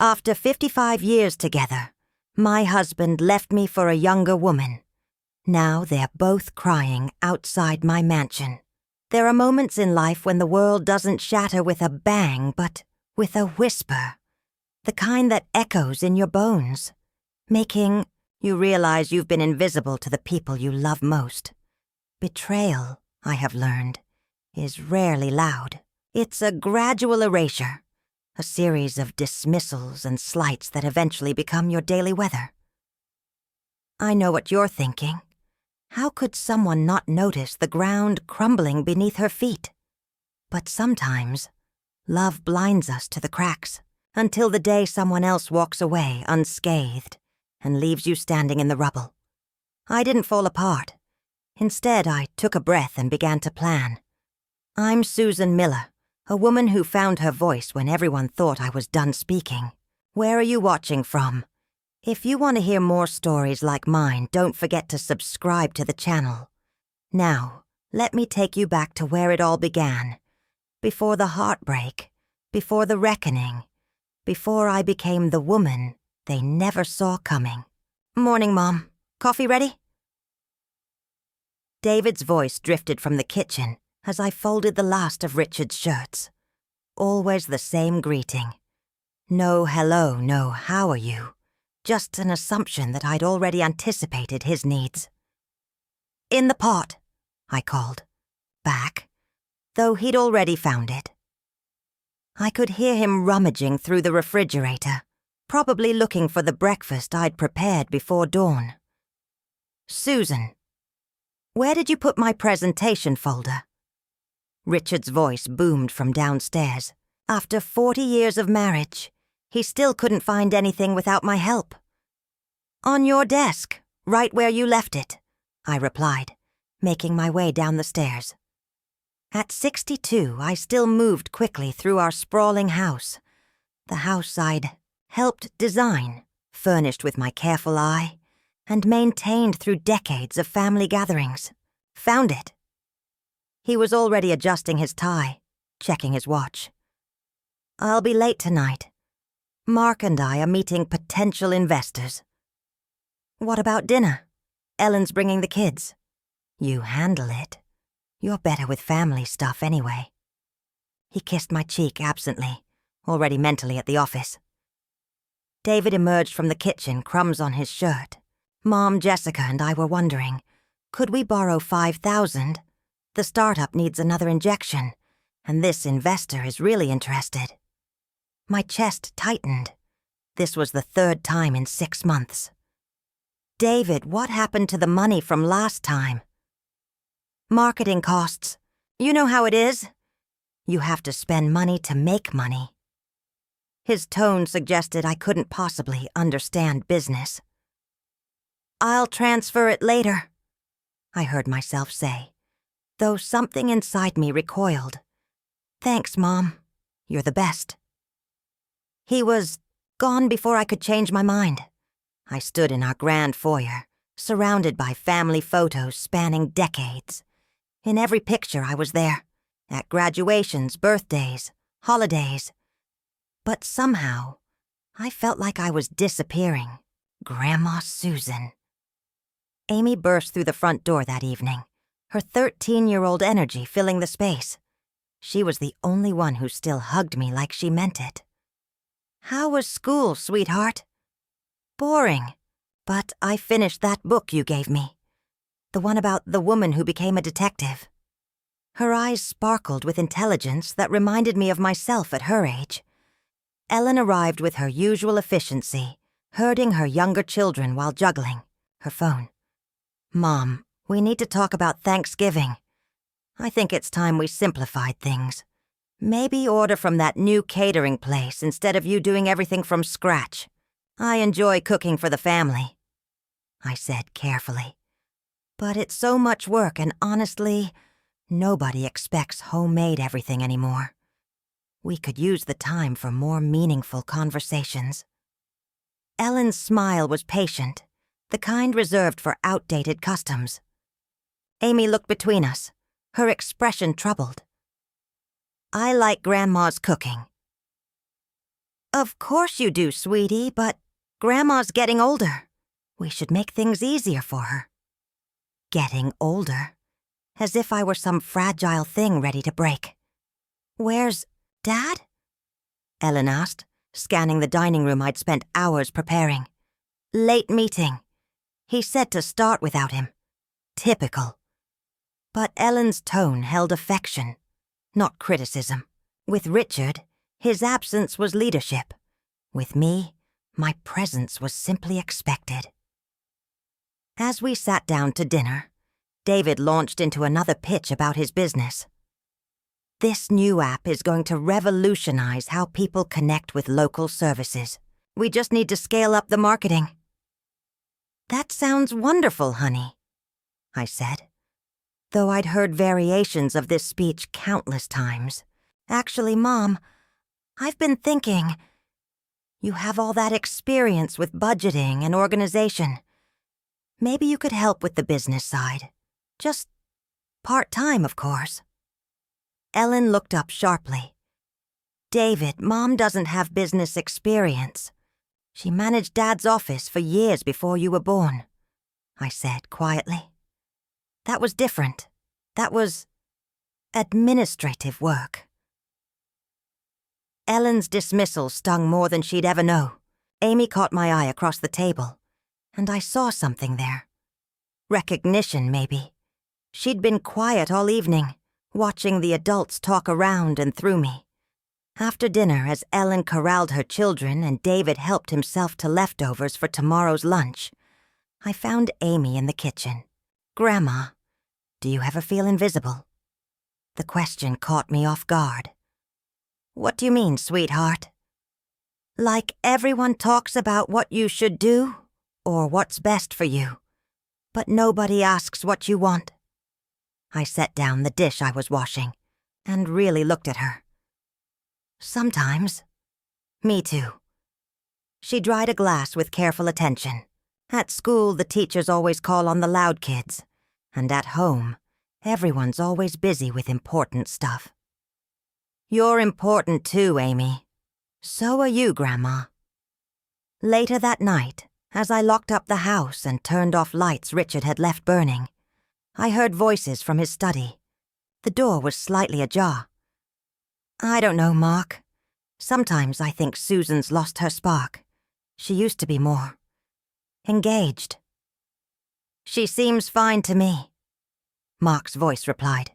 After 55 years together, my husband left me for a younger woman. Now they're both crying outside my mansion. There are moments in life when the world doesn't shatter with a bang, but with a whisper. The kind that echoes in your bones, making you realize you've been invisible to the people you love most. Betrayal, I have learned, is rarely loud. It's a gradual erasure, a series of dismissals and slights that eventually become your daily weather. I know what you're thinking. How could someone not notice the ground crumbling beneath her feet? But sometimes, love blinds us to the cracks, until the day someone else walks away unscathed and leaves you standing in the rubble. I didn't fall apart. Instead, I took a breath and began to plan. I'm Susan Miller, a woman who found her voice when everyone thought I was done speaking. Where are you watching from? If you want to hear more stories like mine, don't forget to subscribe to the channel. Now, let me take you back to where it all began. Before the heartbreak, before the reckoning, before I became the woman they never saw coming. Morning, Mom. Coffee ready? David's voice drifted from the kitchen as I folded the last of Richard's shirts. Always the same greeting. No hello, no how are you. Just an assumption that I'd already anticipated his needs. In the pot, I called. Back, though he'd already found it. I could hear him rummaging through the refrigerator, probably looking for the breakfast I'd prepared before dawn. Susan, where did you put my presentation folder? Richard's voice boomed from downstairs. After 40 years of marriage, he still couldn't find anything without my help. On your desk, right where you left it, I replied, making my way down the stairs. At 62, I still moved quickly through our sprawling house, the house I'd helped design, furnished with my careful eye, and maintained through decades of family gatherings. Found it. He was already adjusting his tie, checking his watch. I'll be late tonight. Mark and I are meeting potential investors. What about dinner? Ellen's bringing the kids. You handle it. You're better with family stuff anyway. He kissed my cheek absently, already mentally at the office. David emerged from the kitchen, crumbs on his shirt. Mom, Jessica, and I were wondering, could we borrow $5,000? The startup needs another injection, and this investor is really interested. My chest tightened. This was the third time in 6 months. David, what happened to the money from last time? Marketing costs. You know how it is. You have to spend money to make money. His tone suggested I couldn't possibly understand business. I'll transfer it later, I heard myself say, though something inside me recoiled. Thanks, Mom. You're the best. He was gone before I could change my mind. I stood in our grand foyer, surrounded by family photos spanning decades. In every picture I was there, at graduations, birthdays, holidays. But somehow, I felt like I was disappearing. Grandma Susan. Amy burst through the front door that evening, her 13-year-old energy filling the space. She was the only one who still hugged me like she meant it. How was school, sweetheart? Boring, but I finished that book you gave me. The one about the woman who became a detective. Her eyes sparkled with intelligence that reminded me of myself at her age. Ellen arrived with her usual efficiency, herding her younger children while juggling her phone. Mom, we need to talk about Thanksgiving. I think it's time we simplified things. Maybe order from that new catering place instead of you doing everything from scratch. I enjoy cooking for the family, I said carefully. But it's so much work, and honestly, nobody expects homemade everything anymore. We could use the time for more meaningful conversations. Ellen's smile was patient, the kind reserved for outdated customs. Amy looked between us, her expression troubled. I like Grandma's cooking. Of course you do, sweetie, but Grandma's getting older. We should make things easier for her. Getting older? As if I were some fragile thing ready to break. Where's Dad? Ellen asked, scanning the dining room I'd spent hours preparing. Late meeting. He said to start without him. Typical. But Ellen's tone held affection, not criticism. With Richard, his absence was leadership. With me, my presence was simply expected. As we sat down to dinner, David launched into another pitch about his business. This new app is going to revolutionize how people connect with local services. We just need to scale up the marketing. That sounds wonderful, honey, I said, though I'd heard variations of this speech countless times. Actually, Mom, I've been thinking, you have all that experience with budgeting and organization. Maybe you could help with the business side. Just part-time, of course. Ellen looked up sharply. David, Mom doesn't have business experience. She managed Dad's office for years before you were born, I said quietly. That was different. That was administrative work. Ellen's dismissal stung more than she'd ever know. Amy caught my eye across the table, and I saw something there. Recognition, maybe. She'd been quiet all evening, watching the adults talk around and through me. After dinner, as Ellen corralled her children and David helped himself to leftovers for tomorrow's lunch, I found Amy in the kitchen. Grandma, do you ever feel invisible? The question caught me off guard. What do you mean, sweetheart? Like everyone talks about what you should do or what's best for you, but nobody asks what you want. I set down the dish I was washing and really looked at her. Sometimes. Me too. She dried a glass with careful attention. At school, the teachers always call on the loud kids, and at home, everyone's always busy with important stuff. You're important too, Amy. So are you, Grandma. Later that night, as I locked up the house and turned off lights Richard had left burning, I heard voices from his study. The door was slightly ajar. I don't know, Mark. Sometimes I think Susan's lost her spark. She used to be more engaged. She seems fine to me, Mark's voice replied,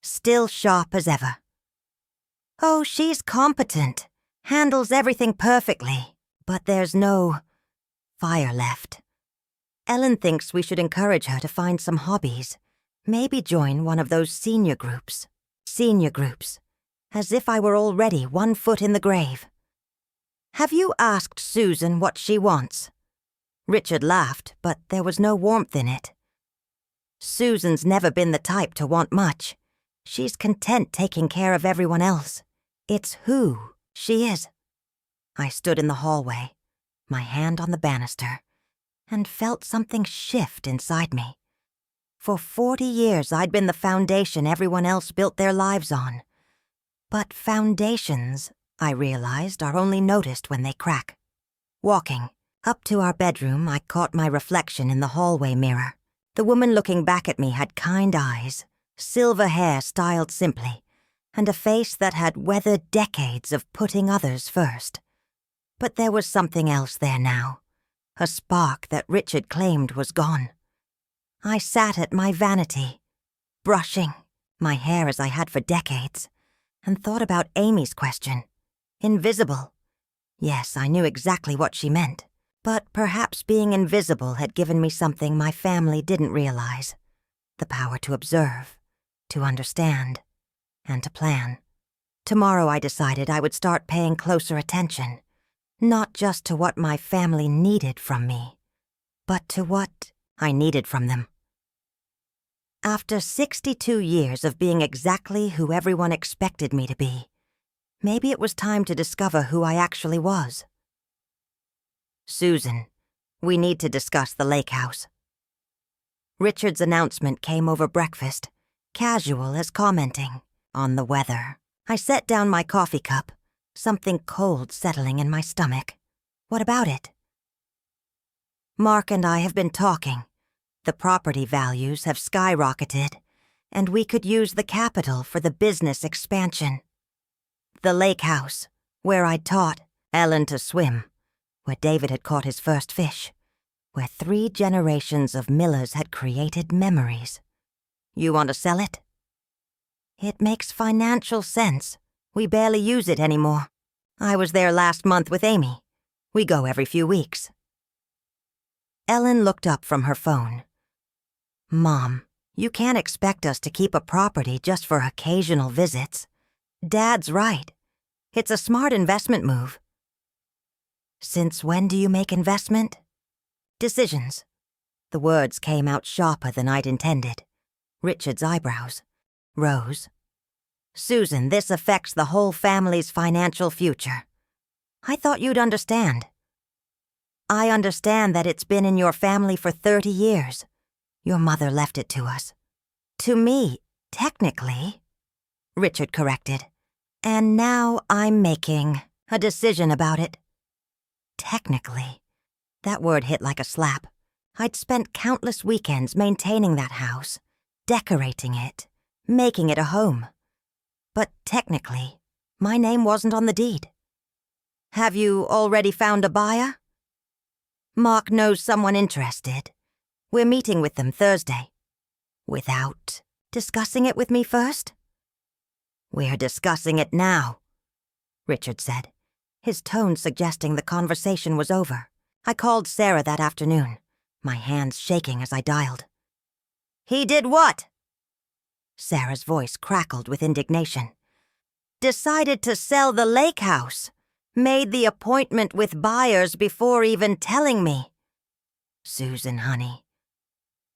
still sharp as ever. Oh, she's competent, handles everything perfectly, but there's no fire left. Ellen thinks we should encourage her to find some hobbies, maybe join one of those senior groups. Senior groups. As if I were already 1 foot in the grave. Have you asked Susan what she wants? Richard laughed, but there was no warmth in it. Susan's never been the type to want much. She's content taking care of everyone else. It's who she is. I stood in the hallway, my hand on the banister, and felt something shift inside me. For 40 years I'd been the foundation everyone else built their lives on. But foundations, I realized, are only noticed when they crack. Walking up to our bedroom, I caught my reflection in the hallway mirror. The woman looking back at me had kind eyes, silver hair styled simply, and a face that had weathered decades of putting others first. But there was something else there now, a spark that Richard claimed was gone. I sat at my vanity, brushing my hair as I had for decades, and thought about Amy's question. Invisible. Yes, I knew exactly what she meant, but perhaps being invisible had given me something my family didn't realize. The power to observe, to understand, and to plan. Tomorrow I decided I would start paying closer attention, not just to what my family needed from me, but to what I needed from them. After 62 years of being exactly who everyone expected me to be, maybe it was time to discover who I actually was. Susan, we need to discuss the lake house. Richard's announcement came over breakfast, casual as commenting on the weather. I set down my coffee cup, something cold settling in my stomach. What about it? Mark and I have been talking. The property values have skyrocketed, and we could use the capital for the business expansion. The lake house, where I'd taught Ellen to swim, where David had caught his first fish, where 3 generations of Millers had created memories. You want to sell it? It makes financial sense. We barely use it anymore. I was there last month with Amy. We go every few weeks. Ellen looked up from her phone. Mom, you can't expect us to keep a property just for occasional visits. Dad's right. It's a smart investment move. Since when do you make investment? Decisions. The words came out sharper than I'd intended. Richard's eyebrows rose. Susan, this affects the whole family's financial future. I thought you'd understand. I understand that it's been in your family for 30 years. Your mother left it to us. To me, technically, Richard corrected. And now I'm making a decision about it. Technically. That word hit like a slap. I'd spent countless weekends maintaining that house, decorating it, making it a home. But technically, my name wasn't on the deed. Have you already found a buyer? Mark knows someone interested. We're meeting with them Thursday. Without discussing it with me first? We're discussing it now, Richard said, his tone suggesting the conversation was over. I called Sarah that afternoon, my hands shaking as I dialed. He did what? Sarah's voice crackled with indignation. Decided to sell the lake house. Made the appointment with buyers before even telling me. Susan, honey,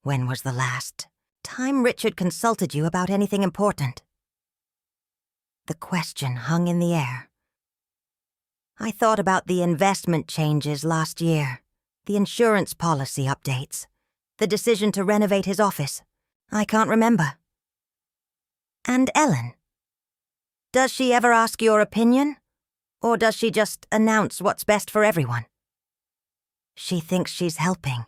when was the last time Richard consulted you about anything important? The question hung in the air. I thought about the investment changes last year, the insurance policy updates, the decision to renovate his office. I can't remember. And Ellen? Does she ever ask your opinion? Or does she just announce what's best for everyone? She thinks she's helping.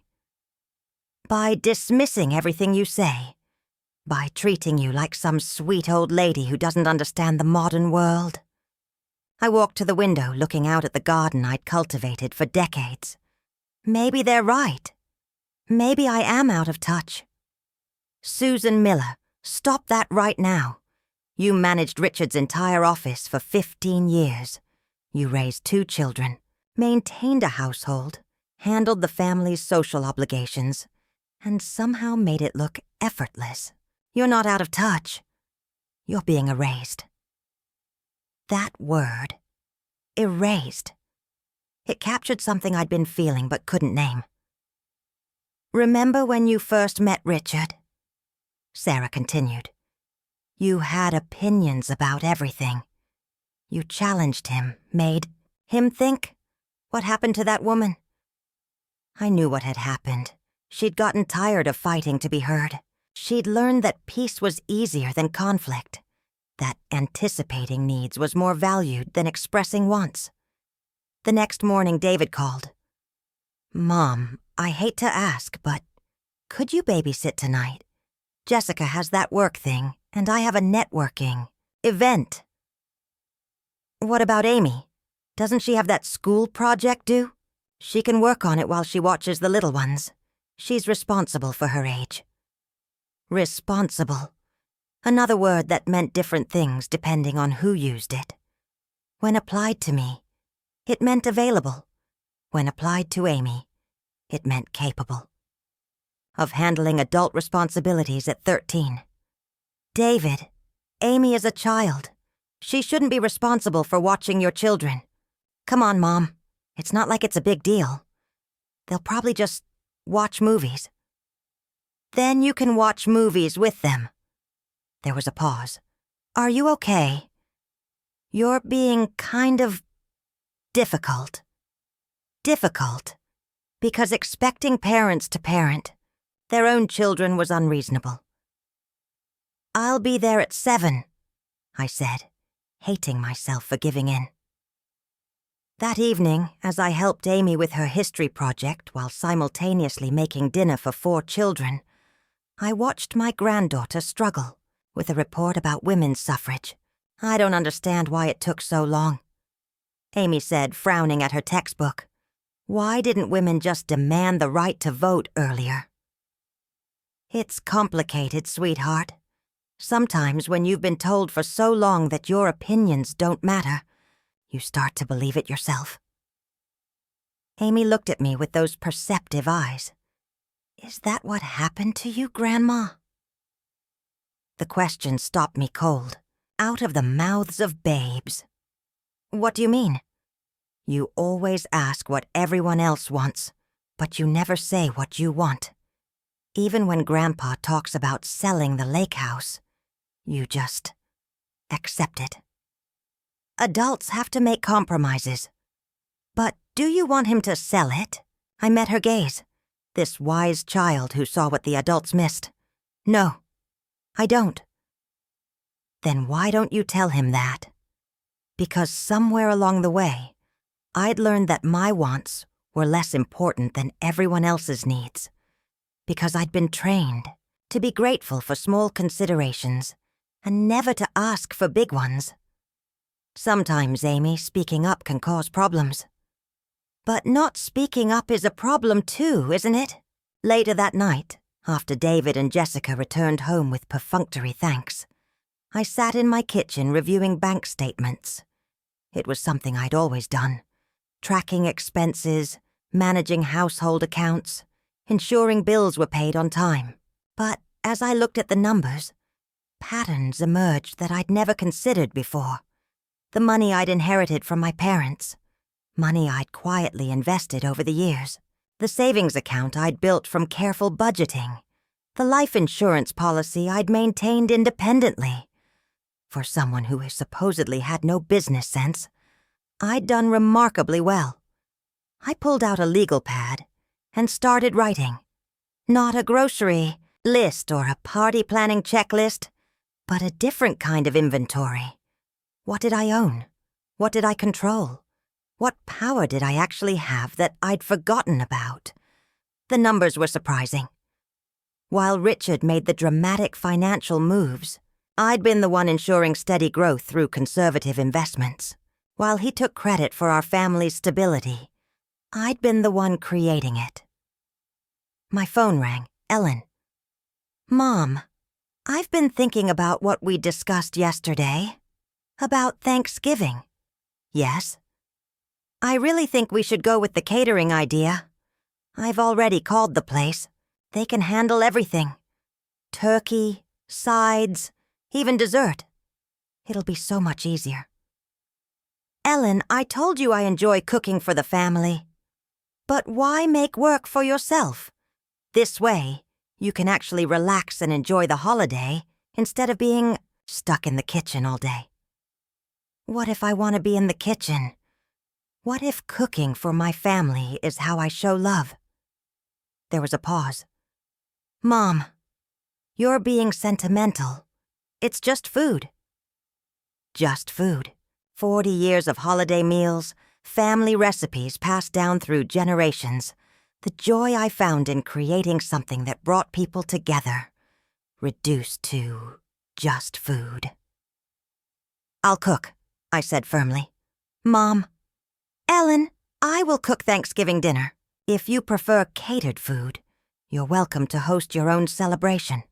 By dismissing everything you say. By treating you like some sweet old lady who doesn't understand the modern world. I walked to the window looking out at the garden I'd cultivated for decades. Maybe they're right. Maybe I am out of touch. Susan Miller, stop that right now. You managed Richard's entire office for 15 years. You raised 2 children, maintained a household, handled the family's social obligations, and somehow made it look effortless. You're not out of touch. You're being erased. That word, erased. It captured something I'd been feeling but couldn't name. Remember when you first met Richard? Sarah continued. You had opinions about everything. You challenged him, made him think. What happened to that woman? I knew what had happened. She'd gotten tired of fighting to be heard. She'd learned that peace was easier than conflict, that anticipating needs was more valued than expressing wants. The next morning, David called. Mom, I hate to ask, but could you babysit tonight? Jessica has that work thing, and I have a networking event. What about Amy? Doesn't she have that school project due? She can work on it while she watches the little ones. She's responsible for her age. Responsible. Another word that meant different things depending on who used it. When applied to me, it meant available. When applied to Amy, it meant capable. Of handling adult responsibilities at 13. David, Amy is a child. She shouldn't be responsible for watching your children. Come on, Mom. It's not like it's a big deal. They'll probably just watch movies. Then you can watch movies with them. There was a pause. Are you okay? You're being kind of difficult. Difficult. Because expecting parents to parent their own children was unreasonable. I'll be there at 7, I said, hating myself for giving in. That evening, as I helped Amy with her history project while simultaneously making dinner for 4 children, I watched my granddaughter struggle with a report about women's suffrage. I don't understand why it took so long. Amy said, frowning at her textbook. Why didn't women just demand the right to vote earlier? It's complicated, sweetheart. Sometimes when you've been told for so long that your opinions don't matter, you start to believe it yourself. Amy looked at me with those perceptive eyes. Is that what happened to you, Grandma? The question stopped me cold, out of the mouths of babes. What do you mean? You always ask what everyone else wants, but you never say what you want. Even when Grandpa talks about selling the lake house, you just accept it. Adults have to make compromises. But do you want him to sell it? I met her gaze, this wise child who saw what the adults missed. No, I don't. Then why don't you tell him that? Because somewhere along the way, I'd learned that my wants were less important than everyone else's needs. Because I'd been trained to be grateful for small considerations and never to ask for big ones. Sometimes, Amy, speaking up can cause problems. But not speaking up is a problem too, isn't it? Later that night, after David and Jessica returned home with perfunctory thanks, I sat in my kitchen reviewing bank statements. It was something I'd always done. Tracking expenses, managing household accounts, ensuring bills were paid on time. But as I looked at the numbers, patterns emerged that I'd never considered before. The money I'd inherited from my parents, money I'd quietly invested over the years, the savings account I'd built from careful budgeting, the life insurance policy I'd maintained independently. For someone who supposedly had no business sense, I'd done remarkably well. I pulled out a legal pad and started writing. Not a grocery list or a party planning checklist, but a different kind of inventory. What did I own? What did I control? What power did I actually have that I'd forgotten about? The numbers were surprising. While Richard made the dramatic financial moves, I'd been the one ensuring steady growth through conservative investments. While he took credit for our family's stability, I'd been the one creating it. My phone rang. Ellen. Mom, I've been thinking about what we discussed yesterday. About Thanksgiving. Yes. I really think we should go with the catering idea. I've already called the place. They can handle everything. Turkey, sides, even dessert. It'll be so much easier. Ellen, I told you I enjoy cooking for the family. But why make work for yourself? This way, you can actually relax and enjoy the holiday instead of being stuck in the kitchen all day. What if I want to be in the kitchen? What if cooking for my family is how I show love? There was a pause. Mom, you're being sentimental. It's just food. Just food. 40 years of holiday meals, family recipes passed down through generations. The joy I found in creating something that brought people together, reduced to just food. I'll cook, I said firmly. Mom, Ellen, I will cook Thanksgiving dinner. If you prefer catered food, you're welcome to host your own celebration.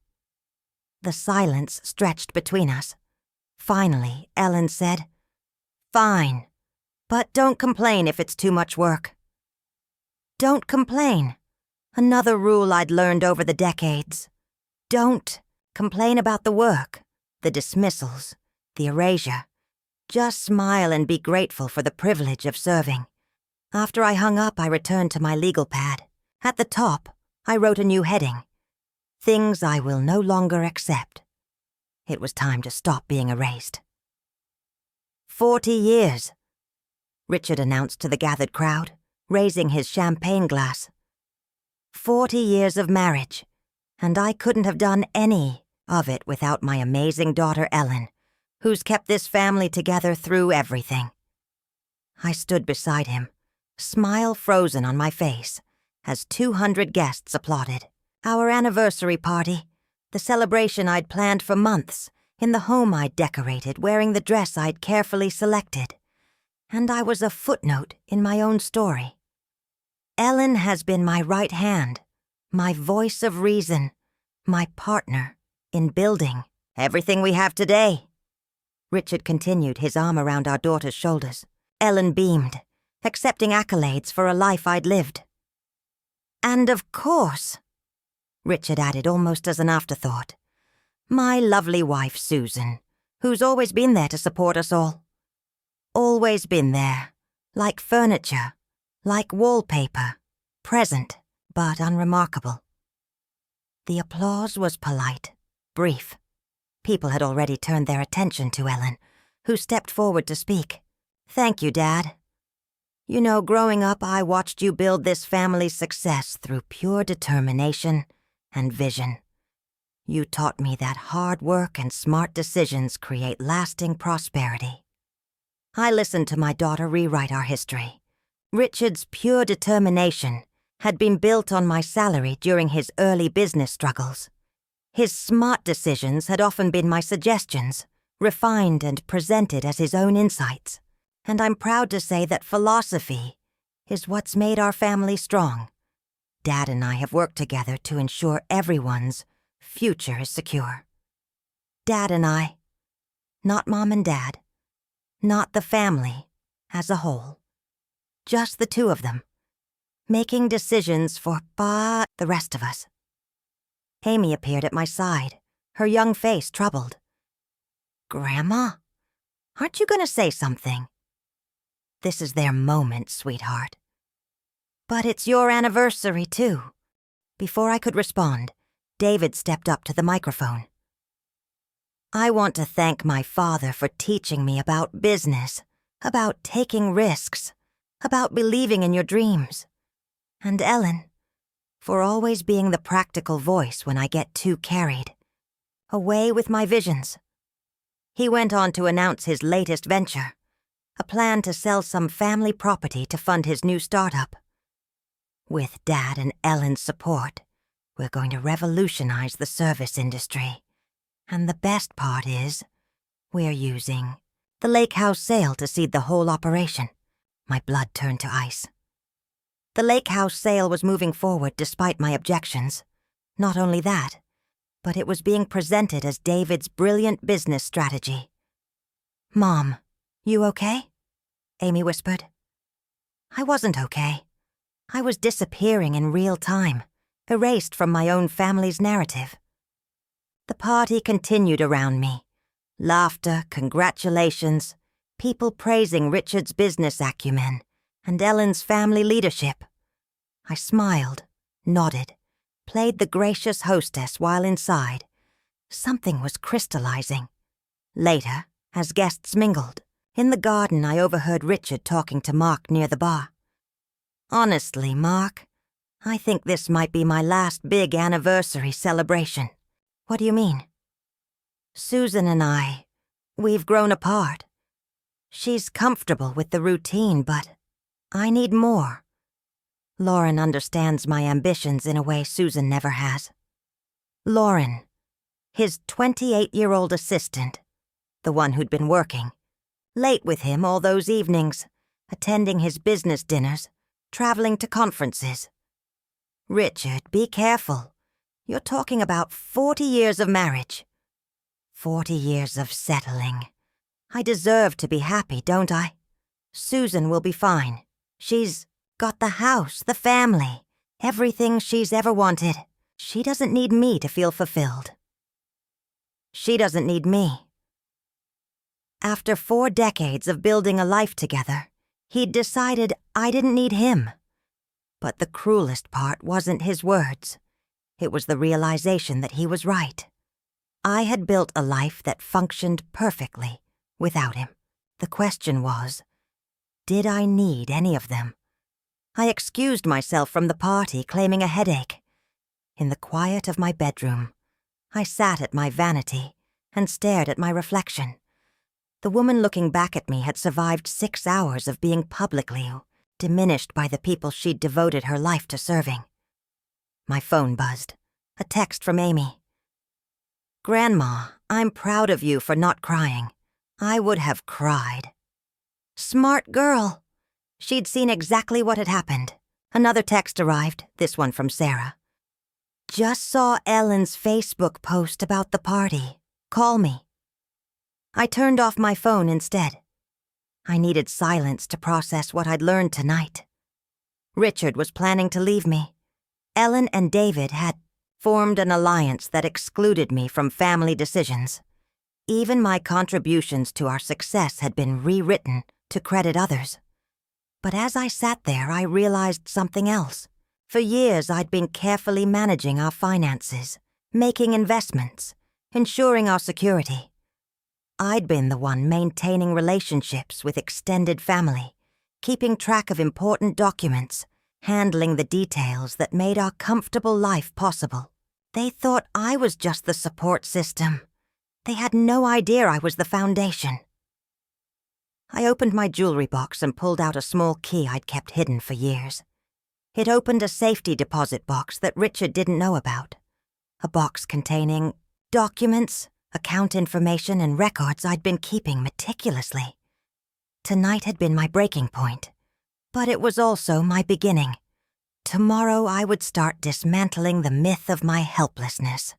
The silence stretched between us. Finally, Ellen said, Fine, but don't complain if it's too much work. Don't complain. Another rule I'd learned over the decades. Don't complain about the work, the dismissals, the erasure. Just smile and be grateful for the privilege of serving. After I hung up, I returned to my legal pad. At the top, I wrote a new heading. Things I will no longer accept. It was time to stop being erased. 40 years, Richard announced to the gathered crowd, raising his champagne glass. 40 years of marriage, and I couldn't have done any of it without my amazing daughter Ellen, who's kept this family together through everything. I stood beside him, smile frozen on my face, as 200 guests applauded. Our anniversary party, the celebration I'd planned for months, in the home I'd decorated, wearing the dress I'd carefully selected. And I was a footnote in my own story. Ellen has been my right hand, my voice of reason, my partner in building everything we have today. Richard continued, his arm around our daughter's shoulders. Ellen beamed, accepting accolades for a life I'd lived. And of course, Richard added almost as an afterthought, my lovely wife Susan, who's always been there to support us all. Always been there, like furniture, like wallpaper, present but unremarkable. The applause was polite, brief. People had already turned their attention to Ellen, who stepped forward to speak. Thank you, Dad. You know, growing up, I watched you build this family's success through pure determination and vision. You taught me that hard work and smart decisions create lasting prosperity. I listened to my daughter rewrite our history. Richard's pure determination had been built on my salary during his early business struggles. His smart decisions had often been my suggestions, refined and presented as his own insights. And I'm proud to say that philosophy is what's made our family strong. Dad and I have worked together to ensure everyone's future is secure. Dad and I, not Mom and Dad, not the family as a whole. Just the two of them, making decisions for the rest of us. Amy appeared at my side, her young face troubled. Grandma, aren't you going to say something? This is their moment, sweetheart. But it's your anniversary, too. Before I could respond, David stepped up to the microphone. I want to thank my father for teaching me about business, about taking risks, about believing in your dreams. And Ellen, for always being the practical voice when I get too carried, away with my visions. He went on to announce his latest venture, a plan to sell some family property to fund his new startup. With Dad and Ellen's support, we're going to revolutionize the service industry. And the best part is, we're using the lake house sale to seed the whole operation. My blood turned to ice. The lake house sale was moving forward despite my objections. Not only that, but it was being presented as David's brilliant business strategy. Mom, you okay? Amy whispered. I wasn't okay. I was disappearing in real time, erased from my own family's narrative. The party continued around me. Laughter, congratulations, people praising Richard's business acumen and Ellen's family leadership. I smiled, nodded, played the gracious hostess while inside. Something was crystallizing. Later, as guests mingled, in the garden I overheard Richard talking to Mark near the bar. Honestly, Mark, I think this might be my last big anniversary celebration. What do you mean? Susan and we've grown apart. She's comfortable with the routine, but I need more. Lauren understands my ambitions in a way Susan never has. Lauren, his 28-year-old assistant, the one who'd been working, late with him all those evenings, attending his business dinners, traveling to conferences. Richard, be careful. You're talking about 40 years of marriage. 40 years of settling. I deserve to be happy, don't I? Susan will be fine. She's got the house, the family, everything she's ever wanted. She doesn't need me to feel fulfilled. She doesn't need me. After 4 decades of building a life together, he'd decided I didn't need him. But the cruelest part wasn't his words. It was the realization that he was right. I had built a life that functioned perfectly without him. The question was, did I need any of them? I excused myself from the party, claiming a headache. In the quiet of my bedroom, I sat at my vanity and stared at my reflection. The woman looking back at me had survived 6 hours of being publicly diminished by the people she'd devoted her life to serving. My phone buzzed. A text from Amy. "Grandma, I'm proud of you for not crying. I would have cried." Smart girl. She'd seen exactly what had happened. Another text arrived, this one from Sarah. "Just saw Ellen's Facebook post about the party. Call me." I turned off my phone instead. I needed silence to process what I'd learned tonight. Richard was planning to leave me. Ellen and David had formed an alliance that excluded me from family decisions. Even my contributions to our success had been rewritten to credit others. But as I sat there, I realized something else. For years, I'd been carefully managing our finances, making investments, ensuring our security. I'd been the one maintaining relationships with extended family, keeping track of important documents, handling the details that made our comfortable life possible. They thought I was just the support system. They had no idea I was the foundation. I opened my jewelry box and pulled out a small key I'd kept hidden for years. It opened a safety deposit box that Richard didn't know about. A box containing documents, account information, and records I'd been keeping meticulously. Tonight had been my breaking point, but it was also my beginning. Tomorrow I would start dismantling the myth of my helplessness.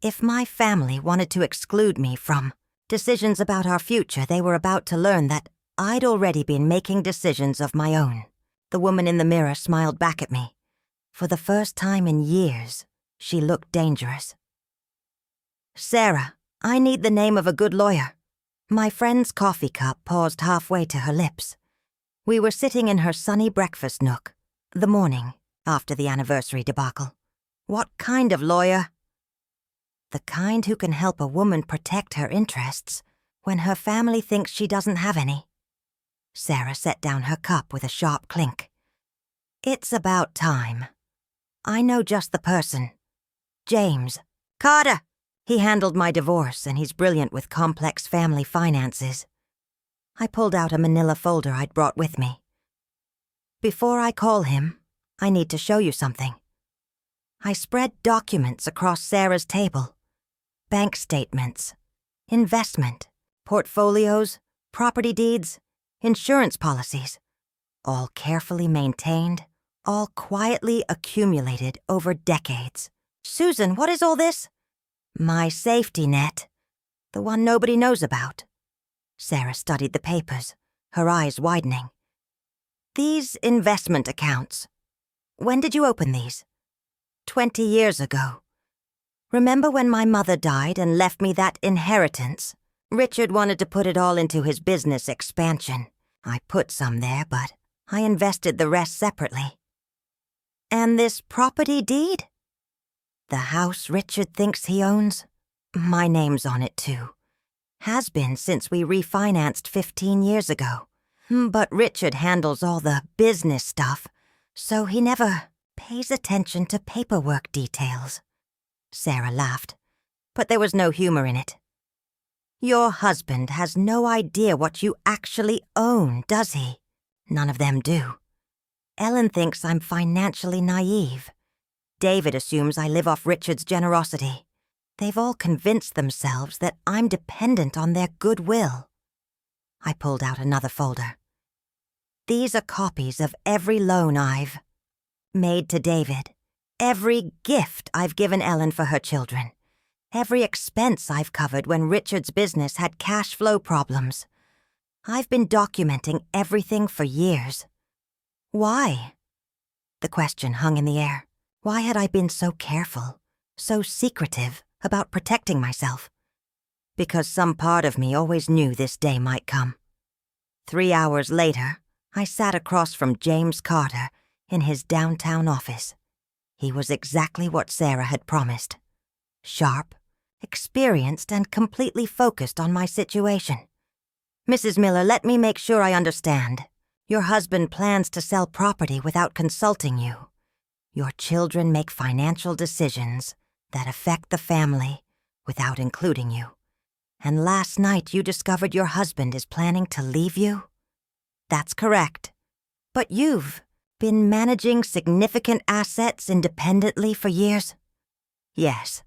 If my family wanted to exclude me from decisions about our future, they were about to learn that I'd already been making decisions of my own. The woman in the mirror smiled back at me. For the first time in years, she looked dangerous. "Sarah, I need the name of a good lawyer." My friend's coffee cup paused halfway to her lips. We were sitting in her sunny breakfast nook, the morning after the anniversary debacle. "What kind of lawyer?" "The kind who can help a woman protect her interests when her family thinks she doesn't have any." Sarah set down her cup with a sharp clink. "It's about time. I know just the person. James. Carter! He handled my divorce, and he's brilliant with complex family finances." I pulled out a manila folder I'd brought with me. "Before I call him, I need to show you something." I spread documents across Sarah's table. Bank statements, investment, portfolios, property deeds, insurance policies, all carefully maintained, all quietly accumulated over decades. "Susan, what is all this?" "My safety net, the one nobody knows about." Sarah studied the papers, her eyes widening. "These investment accounts. When did you open these?" 20 years ago. Remember when my mother died and left me that inheritance? Richard wanted to put it all into his business expansion. I put some there, but I invested the rest separately." "And this property deed?" "The house Richard thinks he owns? My name's on it too. Has been since we refinanced 15 years ago. But Richard handles all the business stuff, so he never pays attention to paperwork details." Sarah laughed, but there was no humor in it. "Your husband has no idea what you actually own, does he? None of them do. Ellen thinks I'm financially naive. David assumes I live off Richard's generosity. They've all convinced themselves that I'm dependent on their goodwill." I pulled out another folder. "These are copies of every loan I've made to David, every gift I've given Ellen for her children, every expense I've covered when Richard's business had cash flow problems. I've been documenting everything for years." "Why?" The question hung in the air. Why had I been so careful, so secretive about protecting myself? Because some part of me always knew this day might come. 3 hours later, I sat across from James Carter in his downtown office. He was exactly what Sarah had promised. Sharp, experienced, and completely focused on my situation. "Mrs. Miller, let me make sure I understand. Your husband plans to sell property without consulting you. Your children make financial decisions that affect the family without including you. And last night you discovered your husband is planning to leave you? That's correct. But you've been managing significant assets independently for years? Yes.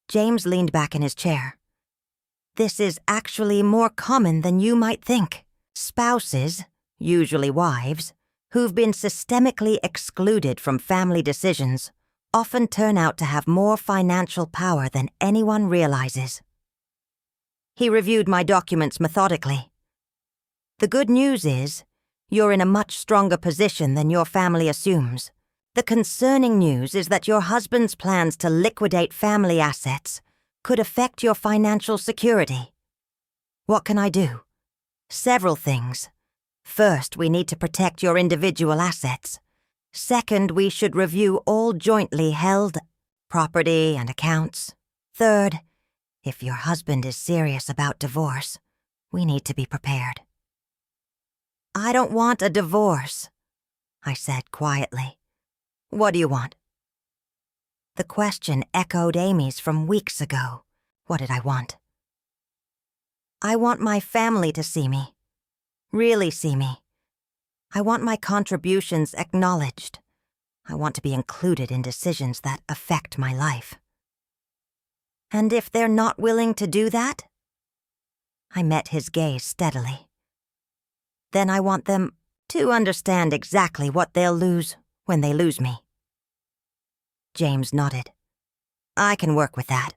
James leaned back in his chair. This is actually more common than you might think. Spouses, usually wives, who've been systemically excluded from family decisions often turn out to have more financial power than anyone realizes. He reviewed my documents methodically. The good news is, you're in a much stronger position than your family assumes. The concerning news is that your husband's plans to liquidate family assets could affect your financial security. What can I do? Several things. First, we need to protect your individual assets. Second, we should review all jointly held property and accounts. Third, if your husband is serious about divorce, we need to be prepared. I don't want a divorce, I said quietly. What do you want? The question echoed Amy's from weeks ago. What did I want? I want my family to see me. Really see me. I want my contributions acknowledged. I want to be included in decisions that affect my life. And if they're not willing to do that? I met his gaze steadily. Then I want them to understand exactly what they'll lose when they lose me. James nodded. I can work with that.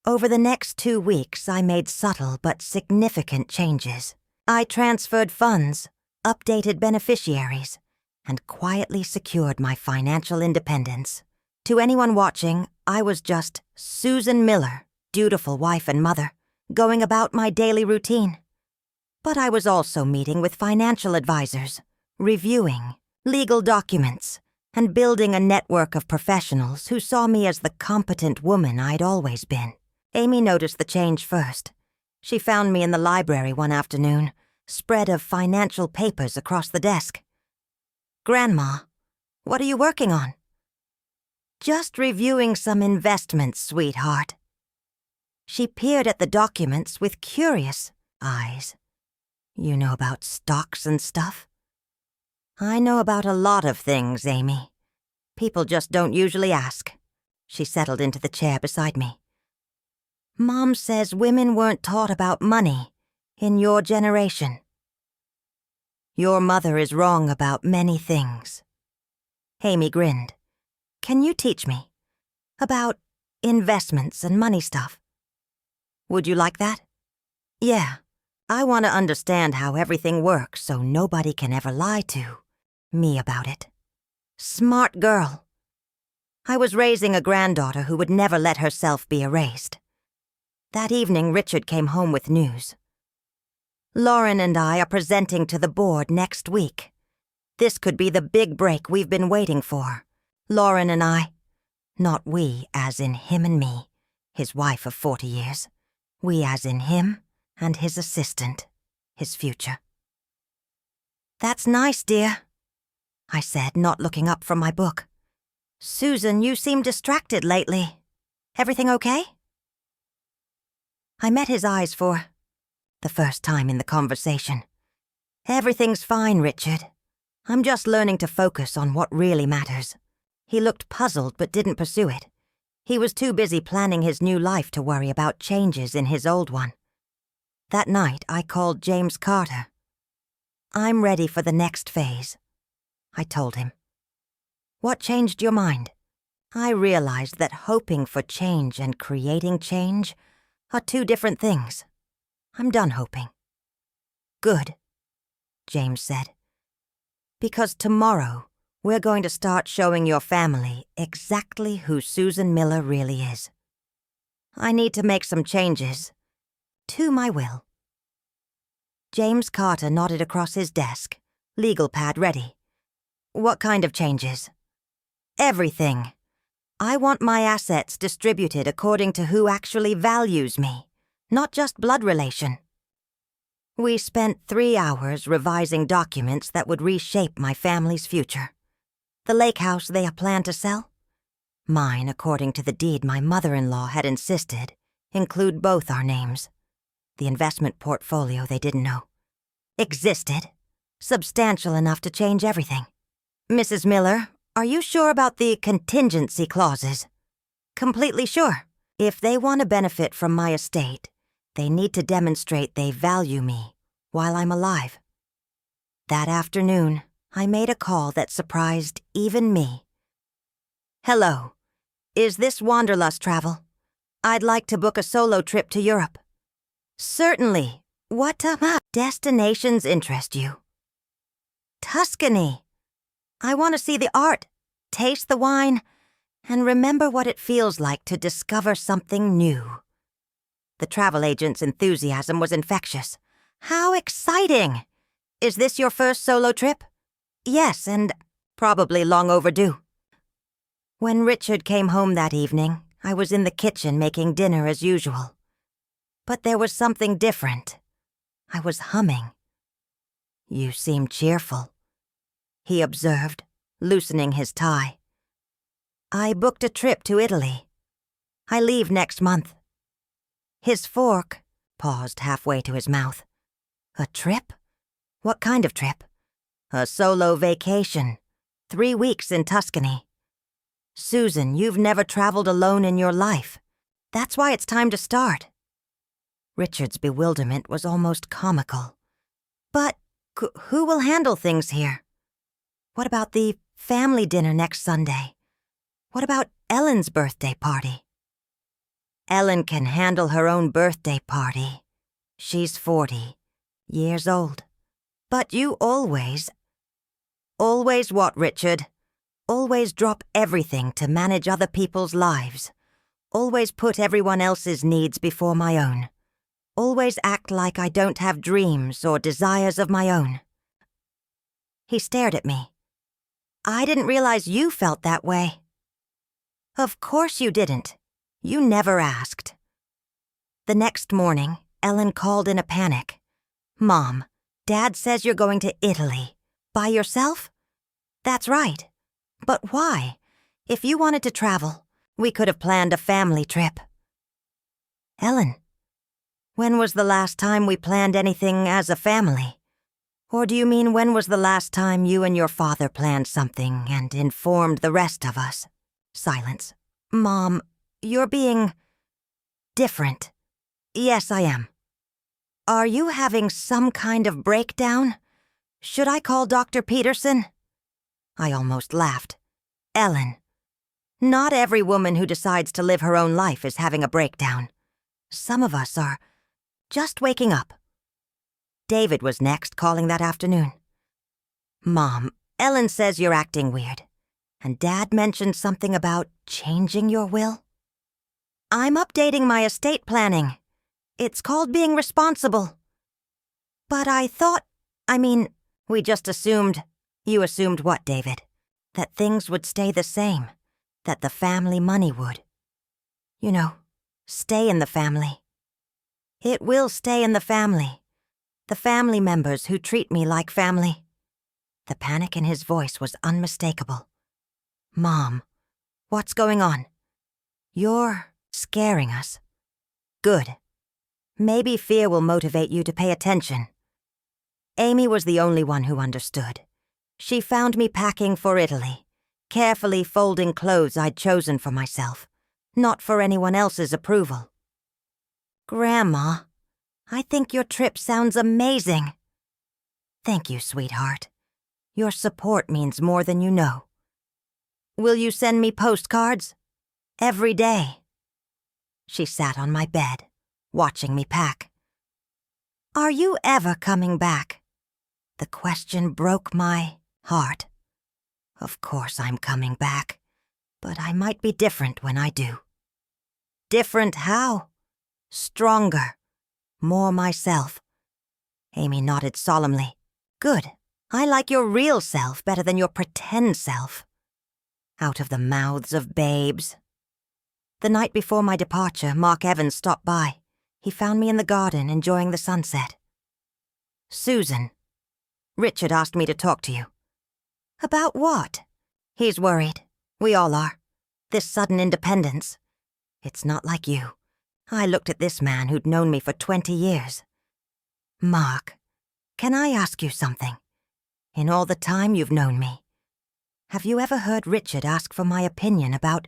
Over the next 2 weeks, I made subtle but significant changes. I transferred funds, updated beneficiaries, and quietly secured my financial independence. To anyone watching, I was just Susan Miller, dutiful wife and mother, going about my daily routine. But I was also meeting with financial advisors, reviewing legal documents, and building a network of professionals who saw me as the competent woman I'd always been. Amy noticed the change first. She found me in the library one afternoon, spread of financial papers across the desk. Grandma, what are you working on? Just reviewing some investments, sweetheart. She peered at the documents with curious eyes. You know about stocks and stuff? I know about a lot of things, Amy. People just don't usually ask. She settled into the chair beside me. Mom says women weren't taught about money in your generation. Your mother is wrong about many things. Amy grinned. Can you teach me about investments and money stuff? Would you like that? Yeah. I want to understand how everything works so nobody can ever lie to me about it. Smart girl. I was raising a granddaughter who would never let herself be erased. That evening, Richard came home with news. Lauren and I are presenting to the board next week. This could be the big break we've been waiting for. Lauren and I. Not we as in him and me, his wife of 40 years. We as in him and his assistant, his future. That's nice, dear, I said, not looking up from my book. Susan, you seem distracted lately. Everything okay? I met his eyes for the first time in the conversation. Everything's fine, Richard. I'm just learning to focus on what really matters. He looked puzzled but didn't pursue it. He was too busy planning his new life to worry about changes in his old one. That night, I called James Carter. I'm ready for the next phase, I told him. What changed your mind? I realized that hoping for change and creating change are two different things. I'm done hoping. Good, James said. Because tomorrow, we're going to start showing your family exactly who Susan Miller really is. I need to make some changes to my will. James Carter nodded across his desk, legal pad ready. What kind of changes? Everything. I want my assets distributed according to who actually values me, not just blood relation. We spent 3 hours revising documents that would reshape my family's future. The lake house they planned to sell? Mine, according to the deed my mother-in-law had insisted include both our names. The investment portfolio they didn't know existed, substantial enough to change everything. Mrs. Miller, are you sure about the contingency clauses? Completely sure. If they want to benefit from my estate, they need to demonstrate they value me while I'm alive. That afternoon, I made a call that surprised even me. Hello. Is this Wanderlust Travel? I'd like to book a solo trip to Europe. Certainly. What destinations interest you? Tuscany. I want to see the art, taste the wine, and remember what it feels like to discover something new. The travel agent's enthusiasm was infectious. How exciting! Is this your first solo trip? Yes, and probably long overdue. When Richard came home that evening, I was in the kitchen making dinner as usual. But there was something different. I was humming. You seem cheerful, he observed, loosening his tie. I booked a trip to Italy. I leave next month. His fork paused halfway to his mouth. A trip? What kind of trip? A solo vacation. 3 weeks in Tuscany. Susan, you've never traveled alone in your life. That's why it's time to start. Richard's bewilderment was almost comical. But who will handle things here? What about the family dinner next Sunday? What about Ellen's birthday party? Ellen can handle her own birthday party. She's 40 years old. But you always... Always what, Richard? Always drop everything to manage other people's lives. Always put everyone else's needs before my own. Always act like I don't have dreams or desires of my own. He stared at me. I didn't realize you felt that way. Of course you didn't. You never asked. The next morning, Ellen called in a panic. Mom, Dad says you're going to Italy. By yourself? That's right. But why? If you wanted to travel, we could have planned a family trip. Ellen, when was the last time we planned anything as a family? Or do you mean when was the last time you and your father planned something and informed the rest of us? Silence. Mom, you're being... different. Yes, I am. Are you having some kind of breakdown? Should I call Dr. Peterson? I almost laughed. Ellen, not every woman who decides to live her own life is having a breakdown. Some of us are just waking up. David was next, calling that afternoon. Mom, Ellen says you're acting weird. And Dad mentioned something about changing your will. I'm updating my estate planning. It's called being responsible. But we just assumed... You assumed what, David? That things would stay the same. That the family money would. You know, stay in the family. It will stay in the family. The family members who treat me like family. The panic in his voice was unmistakable. Mom, what's going on? You're scaring us. Good. Maybe fear will motivate you to pay attention. Amy was the only one who understood. She found me packing for Italy, carefully folding clothes I'd chosen for myself, not for anyone else's approval. Grandma, I think your trip sounds amazing. Thank you, sweetheart. Your support means more than you know. Will you send me postcards? Every day. She sat on my bed, watching me pack. Are you ever coming back? The question broke my heart. Of course I'm coming back, but I might be different when I do. Different how? Stronger. More myself. Amy nodded solemnly. Good. I like your real self better than your pretend self. Out of the mouths of babes. The night before my departure, Mark Evans stopped by. He found me in the garden enjoying the sunset. Susan, Richard asked me to talk to you. About what? He's worried. We all are. This sudden independence. It's not like you. I looked at this man who'd known me for 20 years. Mark, can I ask you something? In all the time you've known me, have you ever heard Richard ask for my opinion about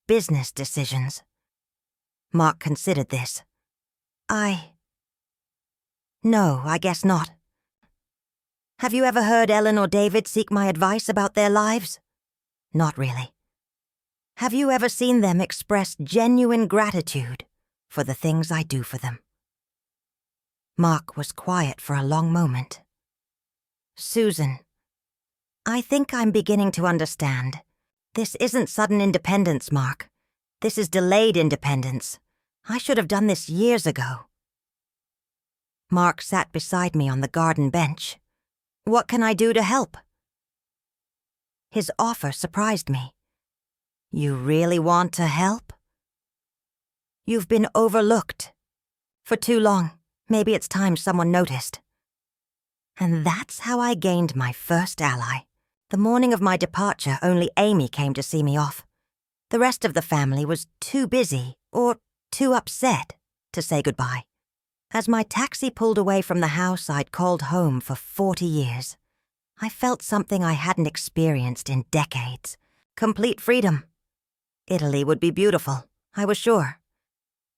business decisions? Mark considered this. No, I guess not. Have you ever heard Ellen or David seek my advice about their lives? Not really. Have you ever seen them express genuine gratitude for the things I do for them? Mark was quiet for a long moment. Susan, I think I'm beginning to understand. This isn't sudden independence, Mark. This is delayed independence. I should have done this years ago. Mark sat beside me on the garden bench. What can I do to help? His offer surprised me. You really want to help? You've been overlooked. For too long. Maybe it's time someone noticed. And that's how I gained my first ally. The morning of my departure, only Amy came to see me off. The rest of the family was too busy, or too upset, to say goodbye. As my taxi pulled away from the house I'd called home for 40 years, I felt something I hadn't experienced in decades. Complete freedom. Italy would be beautiful, I was sure.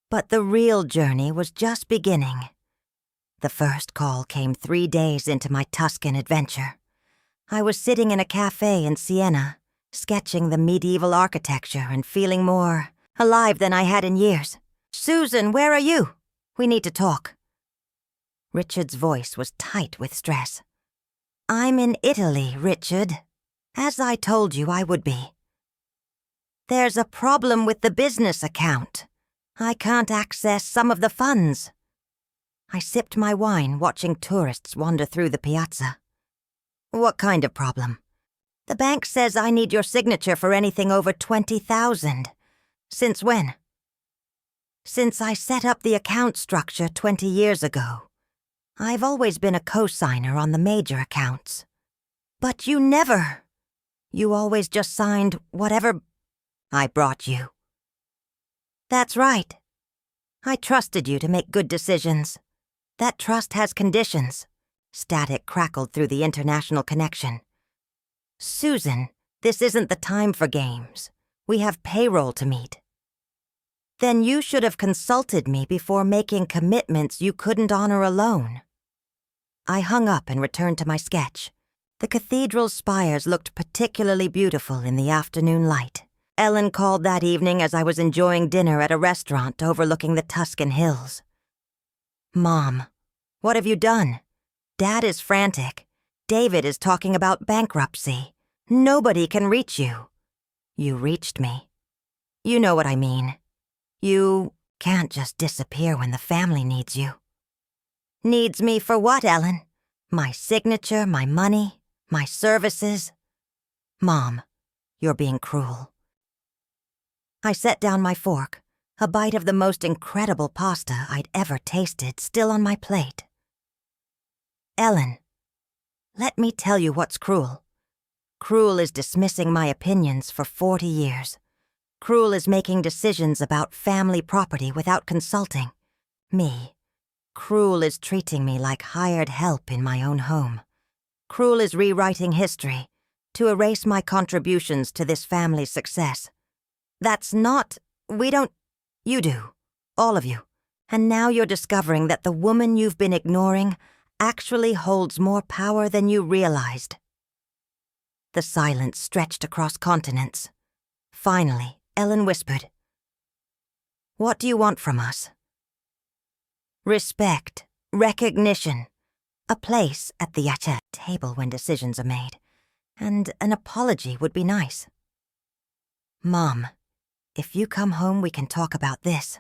But the real journey was just beginning. The first call came 3 days into my Tuscan adventure. I was sitting in a cafe in Siena, sketching the medieval architecture and feeling more alive than I had in years. Susan, where are you? We need to talk. Richard's voice was tight with stress. I'm in Italy, Richard, as I told you I would be. There's a problem with the business account. I can't access some of the funds. I sipped my wine, watching tourists wander through the piazza. What kind of problem? The bank says I need your signature for anything over 20,000. Since when? Since I set up the account structure 20 years ago. I've always been a co-signer on the major accounts. But you never. You always just signed whatever I brought you. That's right. I trusted you to make good decisions. That trust has conditions. Static crackled through the international connection. Susan, this isn't the time for games. We have payroll to meet. Then you should have consulted me before making commitments you couldn't honor alone. I hung up and returned to my sketch. The cathedral's spires looked particularly beautiful in the afternoon light. Ellen called that evening as I was enjoying dinner at a restaurant overlooking the Tuscan hills. Mom, what have you done? Dad is frantic. David is talking about bankruptcy. Nobody can reach you. You reached me. You know what I mean. You can't just disappear when the family needs you. Needs me for what, Ellen? My signature, my money, my services? Mom, you're being cruel. I set down my fork, a bite of the most incredible pasta I'd ever tasted still on my plate. Ellen, let me tell you what's cruel. Cruel is dismissing my opinions for 40 years. Cruel is making decisions about family property without consulting me. Cruel is treating me like hired help in my own home. Cruel is rewriting history to erase my contributions to this family's success. That's not, you do, all of you. And now you're discovering that the woman you've been ignoring actually holds more power than you realized. The silence stretched across continents. Finally, Ellen whispered, What do you want from us? Respect, recognition, a place at the table when decisions are made, and an apology would be nice. Mom, if you come home, we can talk about this.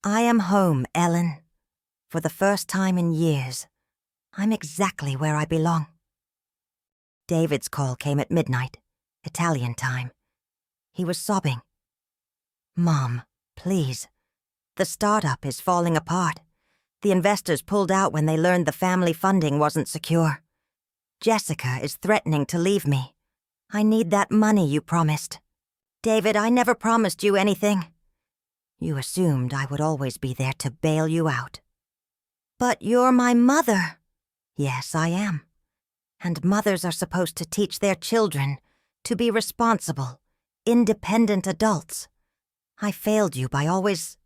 I am home, Ellen. For the first time in years, I'm exactly where I belong. David's call came at midnight, Italian time. He was sobbing. Mom, please. The startup is falling apart. The investors pulled out when they learned the family funding wasn't secure. Jessica is threatening to leave me. I need that money you promised. David, I never promised you anything. You assumed I would always be there to bail you out. But you're my mother. Yes, I am. And mothers are supposed to teach their children to be responsible, independent adults. I failed you by always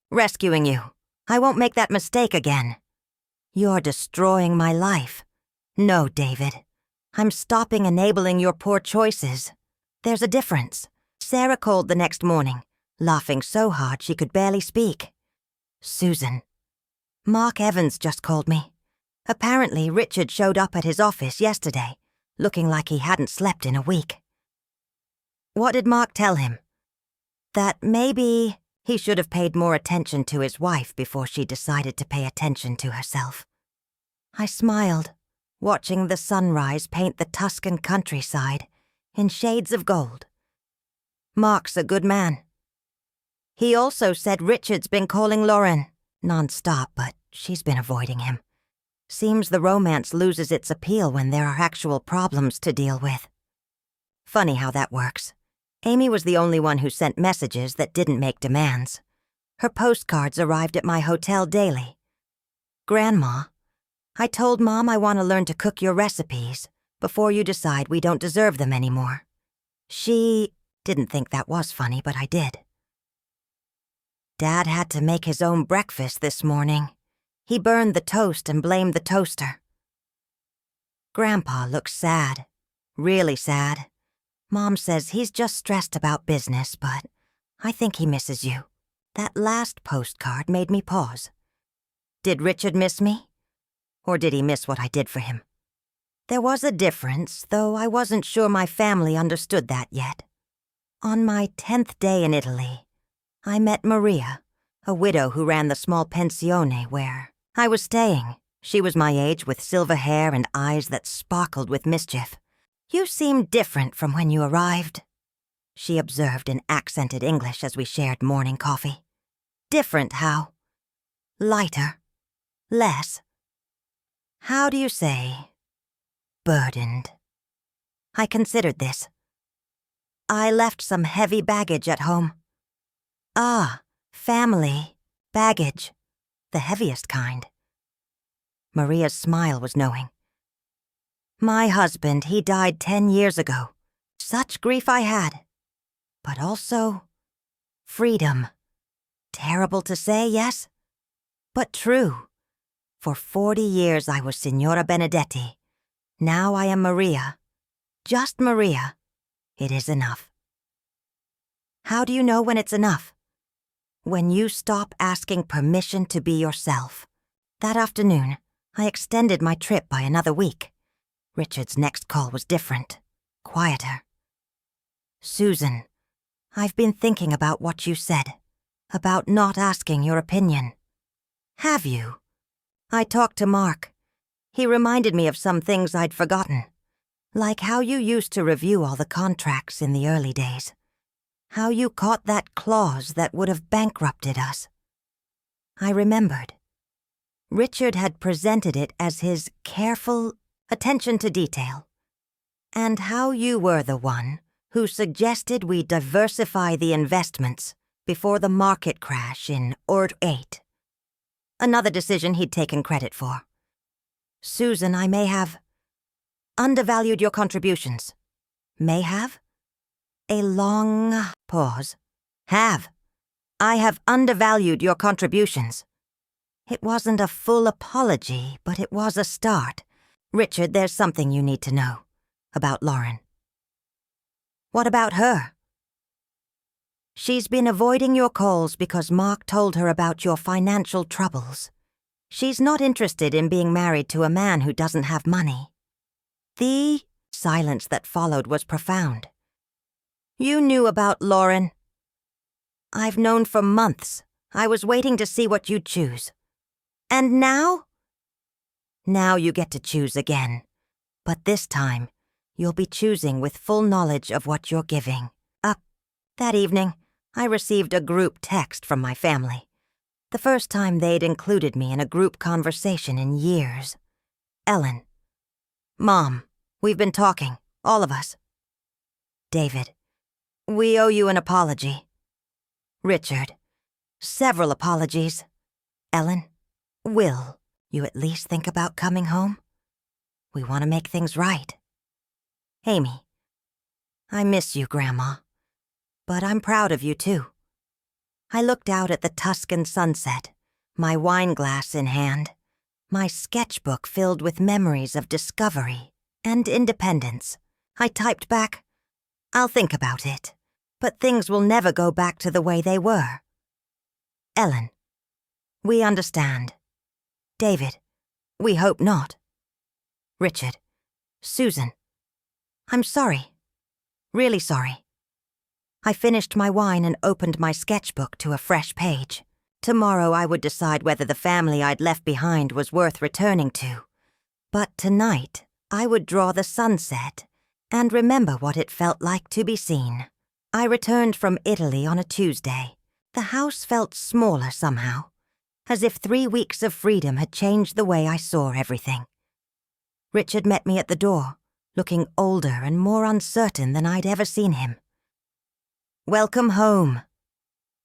rescuing you. I won't make that mistake again. You're destroying my life. No, David. I'm stopping enabling your poor choices. There's a difference. Sarah called the next morning, laughing so hard she could barely speak. Susan. Mark Evans just called me. Apparently, Richard showed up at his office yesterday, looking like he hadn't slept in a week. What did Mark tell him? That maybe he should have paid more attention to his wife before she decided to pay attention to herself. I smiled, watching the sunrise paint the Tuscan countryside in shades of gold. Mark's a good man. He also said Richard's been calling Lauren non-stop, but she's been avoiding him. Seems the romance loses its appeal when there are actual problems to deal with. Funny how that works. Amy was the only one who sent messages that didn't make demands. Her postcards arrived at my hotel daily. Grandma, I told Mom I want to learn to cook your recipes before you decide we don't deserve them anymore. She didn't think that was funny, but I did. Dad had to make his own breakfast this morning. He burned the toast and blamed the toaster. Grandpa looks sad, really sad. Mom says he's just stressed about business, but I think he misses you. That last postcard made me pause. Did Richard miss me? Or did he miss what I did for him? There was a difference, though I wasn't sure my family understood that yet. On my 10th day in Italy, I met Maria, a widow who ran the small pensione where I was staying. She was my age with silver hair and eyes that sparkled with mischief. You seemed different from when you arrived, she observed in accented English as we shared morning coffee. Different how? Lighter. Less. How do you say? Burdened. I considered this. I left some heavy baggage at home. Ah, family. Baggage. The heaviest kind. Maria's smile was knowing. My husband, he died 10 years ago. Such grief I had. But also, freedom. Terrible to say, yes? But true. For 40 years I was Signora Benedetti. Now I am Maria. Just Maria. It is enough. How do you know when it's enough? When you stop asking permission to be yourself. That afternoon, I extended my trip by another week. Richard's next call was different, quieter. Susan, I've been thinking about what you said, about not asking your opinion. Have you? I talked to Mark. He reminded me of some things I'd forgotten, like how you used to review all the contracts in the early days. How you caught that clause that would have bankrupted us. I remembered. Richard had presented it as his careful attention to detail, and how you were the one who suggested we diversify the investments before the market crash in '08. Another decision he'd taken credit for. Susan, I may have undervalued your contributions. May have? A long pause. Have. I have undervalued your contributions. It wasn't a full apology, but it was a start. Richard, there's something you need to know about Lauren. What about her? She's been avoiding your calls because Mark told her about your financial troubles. She's not interested in being married to a man who doesn't have money. The silence that followed was profound. You knew about Lauren. I've known for months. I was waiting to see what you'd choose. And now? Now you get to choose again. But this time, you'll be choosing with full knowledge of what you're giving. That evening, I received a group text from my family. The first time they'd included me in a group conversation in years. Ellen. Mom, we've been talking, all of us. David. We owe you an apology. Richard. Several apologies. Ellen, will you at least think about coming home? We want to make things right. Amy, I miss you, Grandma. But I'm proud of you, too. I looked out at the Tuscan sunset, my wine glass in hand, my sketchbook filled with memories of discovery and independence. I typed back, I'll think about it, but things will never go back to the way they were. Ellen, we understand. David, we hope not. Richard, Susan, I'm sorry. Really sorry. I finished my wine and opened my sketchbook to a fresh page. Tomorrow I would decide whether the family I'd left behind was worth returning to. But tonight I would draw the sunset and remember what it felt like to be seen. I returned from Italy on a Tuesday. The house felt smaller somehow, as if 3 weeks of freedom had changed the way I saw everything. Richard met me at the door, looking older and more uncertain than I'd ever seen him. "Welcome home,"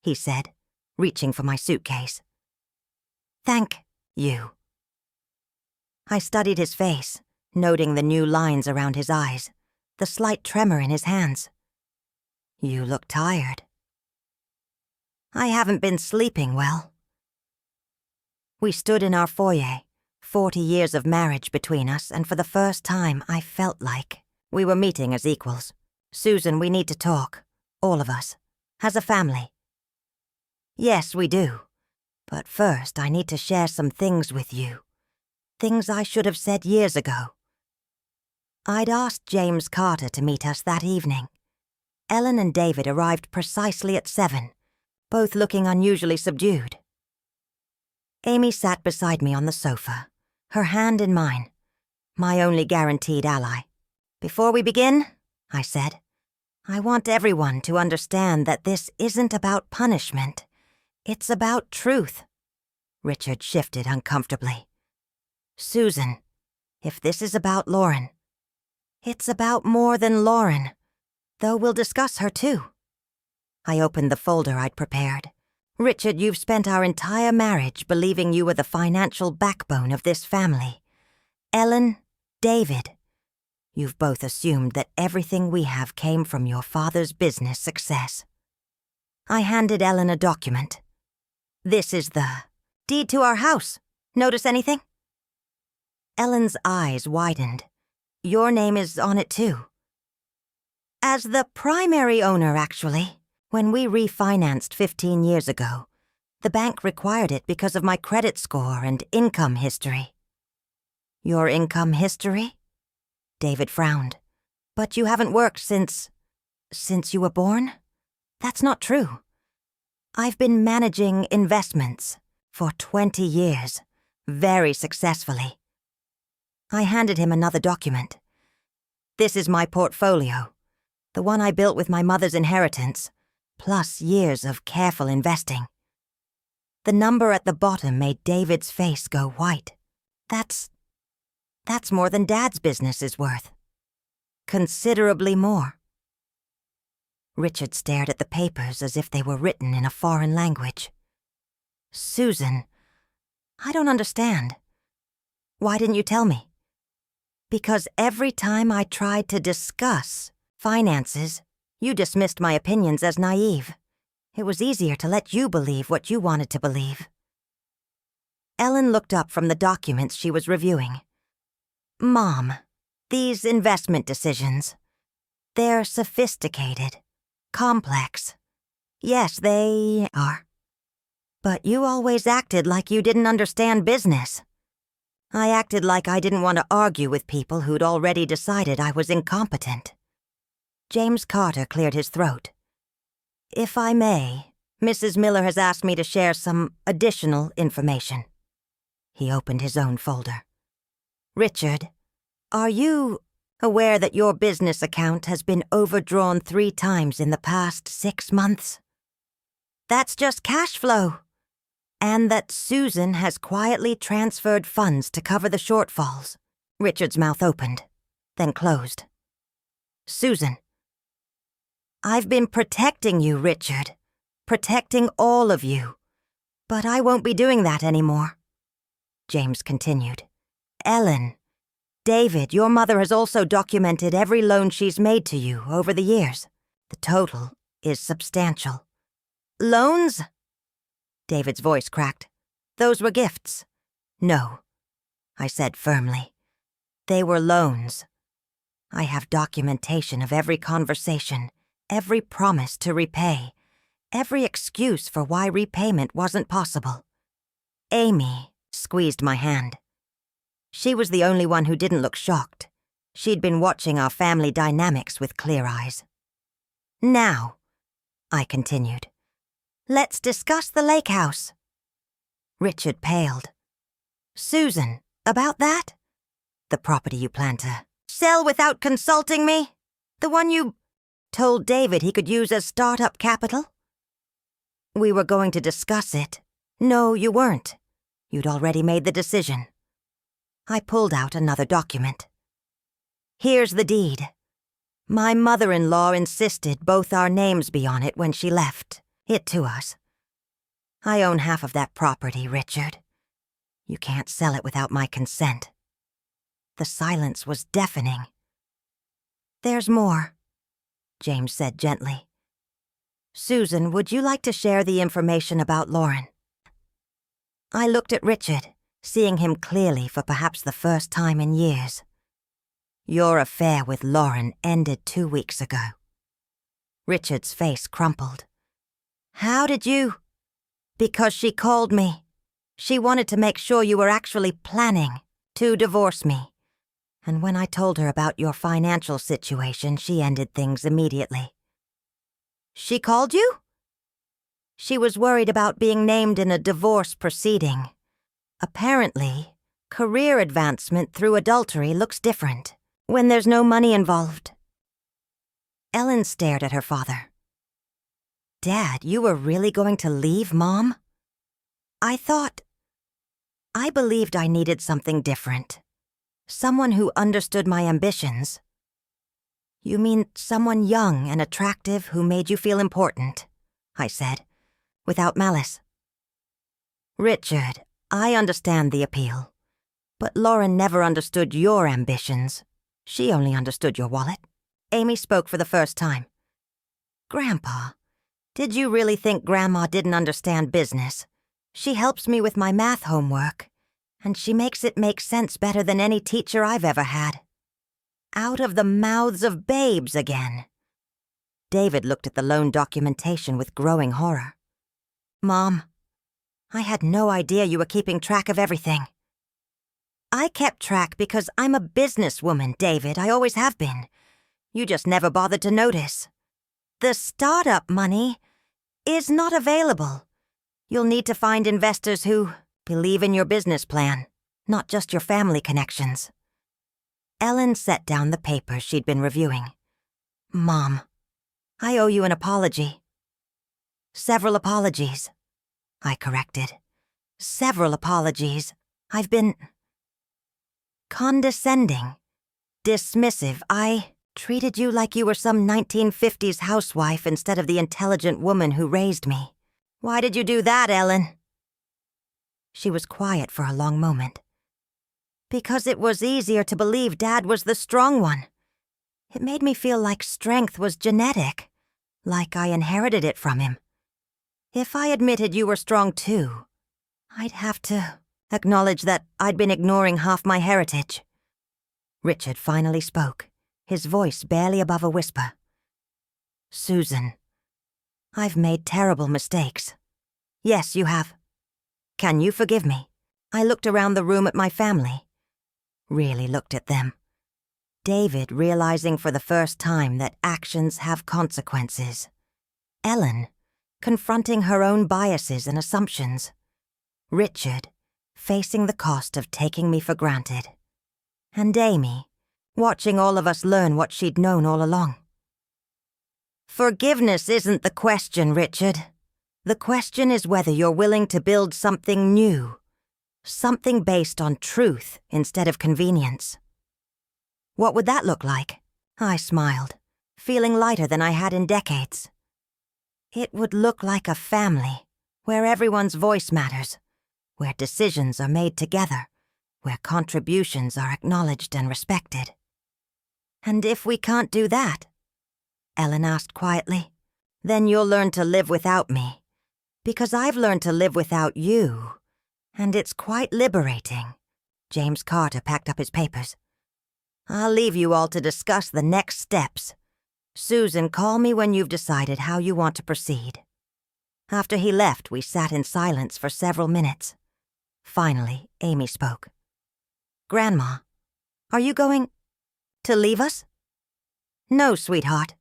he said, reaching for my suitcase. "Thank you." I studied his face, noting the new lines around his eyes, the slight tremor in his hands. "You look tired." "I haven't been sleeping well." We stood in our foyer, 40 years of marriage between us, and for the first time I felt like we were meeting as equals. "Susan, we need to talk. All of us. As a family." "Yes, we do. But first I need to share some things with you. Things I should have said years ago." I'd asked James Carter to meet us that evening. Ellen and David arrived precisely at 7, both looking unusually subdued. Amy sat beside me on the sofa, her hand in mine, my only guaranteed ally. "Before we begin," I said, "I want everyone to understand that this isn't about punishment. It's about truth." Richard shifted uncomfortably. "Susan, if this is about Lauren, it's about more than Lauren, though we'll discuss her too." I opened the folder I'd prepared. "Richard, you've spent our entire marriage believing you were the financial backbone of this family. Ellen, David, you've both assumed that everything we have came from your father's business success." I handed Ellen a document. "This is the deed to our house. Notice anything?" Ellen's eyes widened. "Your name is on it too." "As the primary owner, actually. When we refinanced 15 years ago, the bank required it because of my credit score and income history." "Your income history?" David frowned. "But you haven't worked since you were born? That's not true. I've been managing investments for 20 years, very successfully." I handed him another document. "This is my portfolio, the one I built with my mother's inheritance, plus years of careful investing." The number at the bottom made David's face go white. That's more than Dad's business is worth. Considerably more." Richard stared at the papers as if they were written in a foreign language. "Susan, I don't understand. Why didn't you tell me?" "Because every time I tried to discuss finances, you dismissed my opinions as naive. It was easier to let you believe what you wanted to believe." Ellen looked up from the documents she was reviewing. "Mom, these investment decisions, they're sophisticated, complex. Yes, they are. But you always acted like you didn't understand business. I acted like I didn't want to argue with people who'd already decided I was incompetent." James Carter cleared his throat. "If I may, Mrs. Miller has asked me to share some additional information." He opened his own folder. "Richard, are you aware that your business account has been overdrawn 3 times in the past 6 months? That's just cash flow. And that Susan has quietly transferred funds to cover the shortfalls." Richard's mouth opened, then closed. "Susan, I've been protecting you, Richard. Protecting all of you. But I won't be doing that anymore, James continued. Ellen, David, your mother has also documented every loan she's made to you over the years. The total is substantial. Loans? David's voice cracked. Those were gifts. No, I said firmly. They were loans. I have documentation of every conversation, every promise to repay, every excuse for why repayment wasn't possible. Amy squeezed my hand. She was the only one who didn't look shocked. She'd been watching our family dynamics with clear eyes. Now, I continued, let's discuss the lake house. Richard paled. Susan, about that? The property you plan to sell without consulting me? The one you told David he could use as startup capital? We were going to discuss it. No, you weren't. You'd already made the decision. I pulled out another document. Here's the deed. My mother-in-law insisted both our names be on it when she left it to us. I own half of that property, Richard. You can't sell it without my consent. The silence was deafening. There's more, James said gently. Susan, would you like to share the information about Lauren? I looked at Richard, seeing him clearly for perhaps the first time in years. Your affair with Lauren ended 2 weeks ago. Richard's face crumpled. How did you? Because she called me. She wanted to make sure you were actually planning to divorce me. And when I told her about your financial situation, she ended things immediately. She called you? She was worried about being named in a divorce proceeding. Apparently, career advancement through adultery looks different when there's no money involved. Ellen stared at her father. Dad, you were really going to leave Mom? I believed I needed something different. Someone who understood my ambitions. You mean someone young and attractive who made you feel important, I said, without malice. Richard, I understand the appeal, but Lauren never understood your ambitions. She only understood your wallet. Amy spoke for the first time. Grandpa, did you really think Grandma didn't understand business? She helps me with my math homework, and she makes it make sense better than any teacher I've ever had. Out of the mouths of babes again. David looked at the loan documentation with growing horror. Mom, I had no idea you were keeping track of everything. I kept track because I'm a businesswoman, David. I always have been. You just never bothered to notice. The startup money is not available. You'll need to find investors who believe in your business plan, not just your family connections. Ellen set down the papers she'd been reviewing. Mom, I owe you an apology. Several apologies, I corrected. Several apologies. I've been condescending, dismissive. I treated you like you were some 1950s housewife instead of the intelligent woman who raised me. Why did you do that, Ellen? She was quiet for a long moment. Because it was easier to believe Dad was the strong one. It made me feel like strength was genetic, like I inherited it from him. If I admitted you were strong too, I'd have to acknowledge that I'd been ignoring half my heritage. Richard finally spoke, his voice barely above a whisper. Susan, I've made terrible mistakes. Yes, you have. Can you forgive me? I looked around the room at my family. Really looked at them. David realizing for the first time that actions have consequences. Ellen confronting her own biases and assumptions. Richard facing the cost of taking me for granted. And Amy watching all of us learn what she'd known all along. Forgiveness isn't the question, Richard. The question is whether you're willing to build something new. Something based on truth instead of convenience. What would that look like? I smiled, feeling lighter than I had in decades. It would look like a family, where everyone's voice matters, where decisions are made together, where contributions are acknowledged and respected. And if we can't do that, Ellen asked quietly, then you'll learn to live without me, because I've learned to live without you, and it's quite liberating. James Carter packed up his papers. I'll leave you all to discuss the next steps. Susan, call me when you've decided how you want to proceed. After he left, we sat in silence for several minutes. Finally, Amy spoke. Grandma, are you going to leave us? No, sweetheart,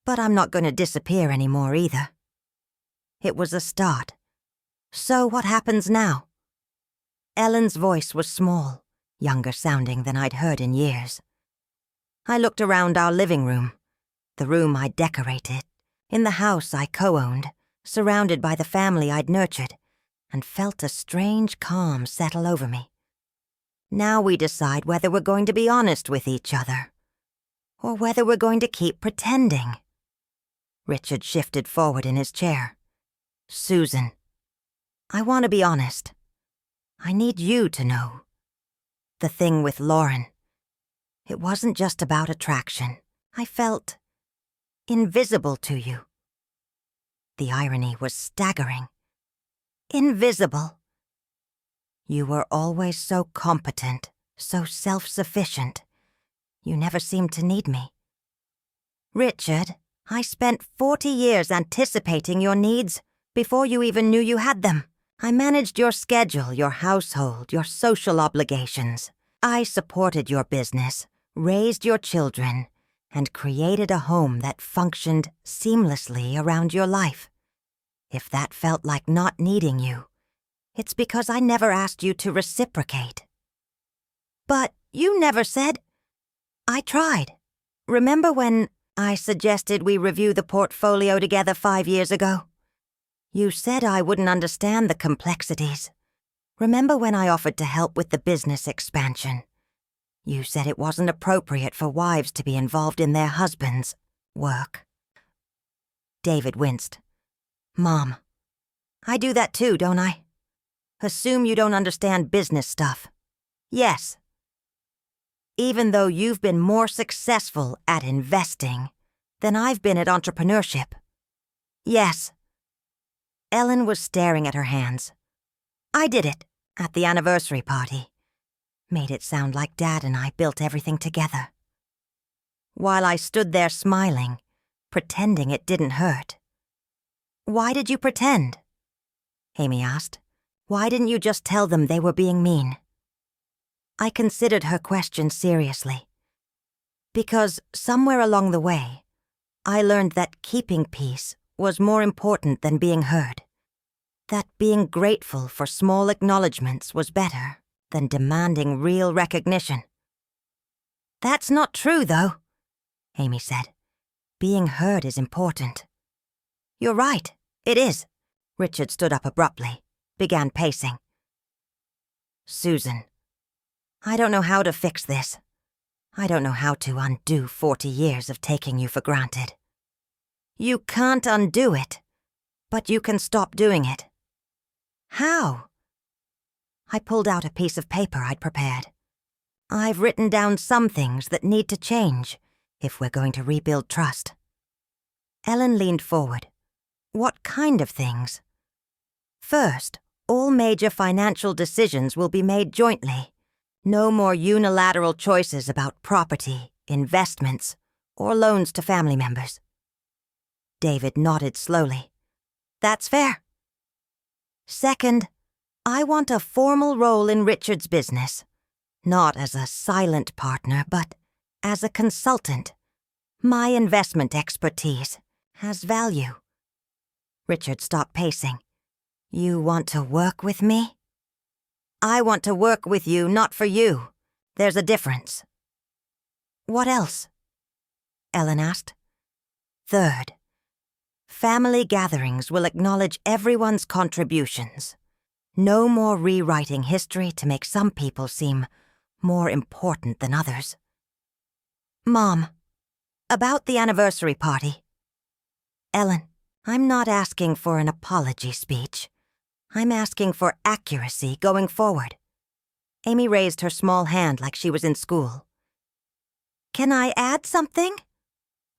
but I'm not going to disappear anymore either. It was a start. So what happens now? Ellen's voice was small, younger sounding than I'd heard in years. I looked around our living room, the room I'd decorated, in the house I co-owned, surrounded by the family I'd nurtured, and felt a strange calm settle over me. Now we decide whether we're going to be honest with each other, or whether we're going to keep pretending. Richard shifted forward in his chair. Susan, I want to be honest. I need you to know. The thing with Lauren, it wasn't just about attraction. I felt invisible to you. The irony was staggering. Invisible. You were always so competent, so self-sufficient. You never seemed to need me. Richard, I spent 40 years anticipating your needs before you even knew you had them. I managed your schedule, your household, your social obligations. I supported your business, raised your children, and created a home that functioned seamlessly around your life. If that felt like not needing you, it's because I never asked you to reciprocate. But you never said. I tried. Remember when I suggested we review the portfolio together 5 years ago? You said I wouldn't understand the complexities. Remember when I offered to help with the business expansion? You said it wasn't appropriate for wives to be involved in their husbands' work. David winced. Mom, I do that too, don't I? Assume you don't understand business stuff. Yes. Even though you've been more successful at investing than I've been at entrepreneurship. Yes. Ellen was staring at her hands. I did it at the anniversary party. Made it sound like Dad and I built everything together. While I stood there smiling, pretending it didn't hurt. Why did you pretend? Amy asked. Why didn't you just tell them they were being mean? I considered her question seriously. Because somewhere along the way, I learned that keeping peace was more important than being heard. That being grateful for small acknowledgments was better than demanding real recognition. That's not true, though, Amy said. Being heard is important. You're right, it is. Richard stood up abruptly, began pacing. Susan, I don't know how to fix this. I don't know how to undo 40 years of taking you for granted. You can't undo it, but you can stop doing it. How? I pulled out a piece of paper I'd prepared. I've written down some things that need to change if we're going to rebuild trust. Ellen leaned forward. What kind of things? First, all major financial decisions will be made jointly. No more unilateral choices about property, investments, or loans to family members. David nodded slowly. That's fair. Second, I want a formal role in Richard's business. Not as a silent partner, but as a consultant. My investment expertise has value. Richard stopped pacing. You want to work with me? I want to work with you, not for you. There's a difference. What else? Ellen asked. Third, family gatherings will acknowledge everyone's contributions. No more rewriting history to make some people seem more important than others. Mom, about the anniversary party. Ellen, I'm not asking for an apology speech. I'm asking for accuracy going forward. Amy raised her small hand like she was in school. Can I add something?